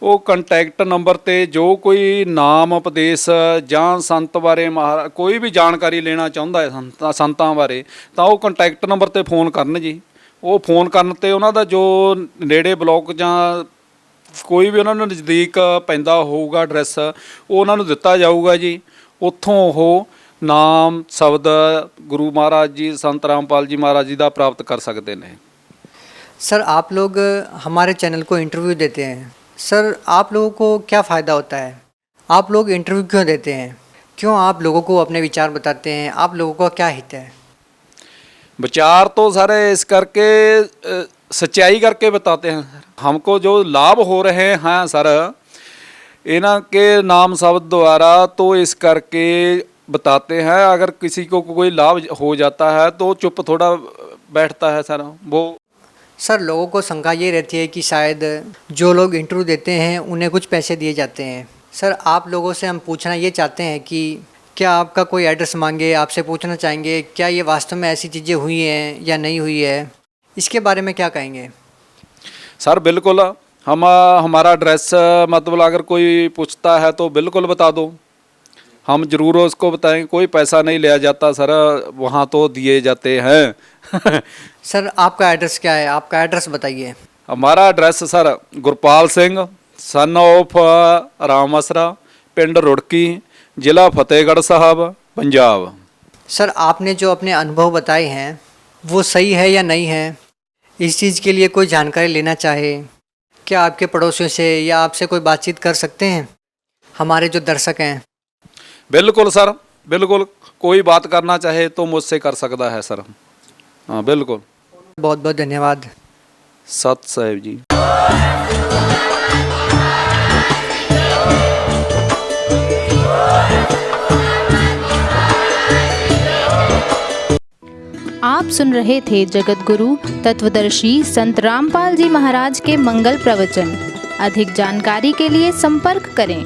ਉਹ ਕੰਟੈਕਟ ਨੰਬਰ 'ਤੇ ਜੋ ਕੋਈ ਨਾਮ ਉਪਦੇਸ਼ ਜਾਂ ਸੰਤ ਬਾਰੇ ਕੋਈ ਵੀ ਜਾਣਕਾਰੀ ਲੈਣਾ ਚਾਹੁੰਦਾ ਹੈ ਸੰਤਾਂ ਬਾਰੇ, ਤਾਂ ਉਹ ਕੰਟੈਕਟ ਨੰਬਰ 'ਤੇ ਫੋਨ ਕਰਨ ਜੀ। ਉਹ ਫੋਨ ਕਰਨ 'ਤੇ ਉਹਨਾਂ ਦਾ ਜੋ ਨੇੜੇ ਬਲੋਕ ਜਾਂ ਕੋਈ ਵੀ ਉਹਨਾਂ ਨੂੰ ਨਜ਼ਦੀਕ ਪੈਂਦਾ ਹੋਊਗਾ ਐਡਰੈਸ, ਉਹ ਉਹਨਾਂ ਨੂੰ ਦਿੱਤਾ ਜਾਊਗਾ ਜੀ। ਉੱਥੋਂ ਉਹ ਨਾਮ ਸ਼ਬਦ ਗੁਰੂ ਮਹਾਰਾਜ ਜੀ ਸੰਤ ਰਾਮਪਾਲ ਜੀ ਮਹਾਰਾਜ ਜੀ ਦਾ ਪ੍ਰਾਪਤ ਕਰ ਸਕਦੇ ਨੇ। सर, आप लोग हमारे चैनल को इंटरव्यू देते हैं। सर, आप लोगों को क्या फ़ायदा होता है? आप लोग इंटरव्यू क्यों देते हैं? क्यों आप लोगों को अपने विचार बताते हैं? आप लोगों का क्या हित है? विचार तो सारे इस करके सच्चाई करके बताते हैं सर। हमको जो लाभ हो रहे हैं सर इन्ह के नाम शब्द द्वारा, तो इस करके बताते हैं। अगर किसी को कोई लाभ हो जाता है तो चुप थोड़ा बैठता है सर वो। सर, लोगों को शंका ये रहती है कि शायद जो लोग इंटरव्यू देते हैं उन्हें कुछ पैसे दिए जाते हैं। सर, आप लोगों से हम पूछना ये चाहते हैं कि क्या आपका कोई एड्रेस मांगे, आपसे पूछना चाहेंगे क्या ये वास्तव में ऐसी चीज़ें हुई हैं या नहीं हुई है? इसके बारे में क्या कहेंगे? सर बिल्कुल, हम हमारा एड्रेस मतलब अगर कोई पूछता है तो बिल्कुल बता दो, हम ज़रूर उसको बताएंगे। कोई पैसा नहीं लिया जाता सर, वहाँ तो दिए जाते हैं। सर, आपका एड्रेस क्या है? आपका एड्रेस बताइए। हमारा address sir Gurpal Singh son of Ram Asra, पिंड रुड़की, ज़िला फतेहगढ़ साहब, पंजाब। सर, आपने जो अपने अनुभव बताए हैं वो सही है या नहीं है? इस चीज़ के लिए कोई जानकारी लेना चाहे, क्या आपके पड़ोसियों से या आपसे कोई बातचीत कर सकते हैं हमारे जो दर्शक हैं? बिल्कुल सर, बिल्कुल, कोई बात करना चाहे तो मुझसे कर सकता है सर। हाँ बिल्कुल। बहुत बहुत धन्यवाद। सत साहिब जी। आप सुन रहे थे जगत गुरु तत्वदर्शी संत रामपाल जी महाराज के मंगल प्रवचन। अधिक जानकारी के लिए संपर्क करें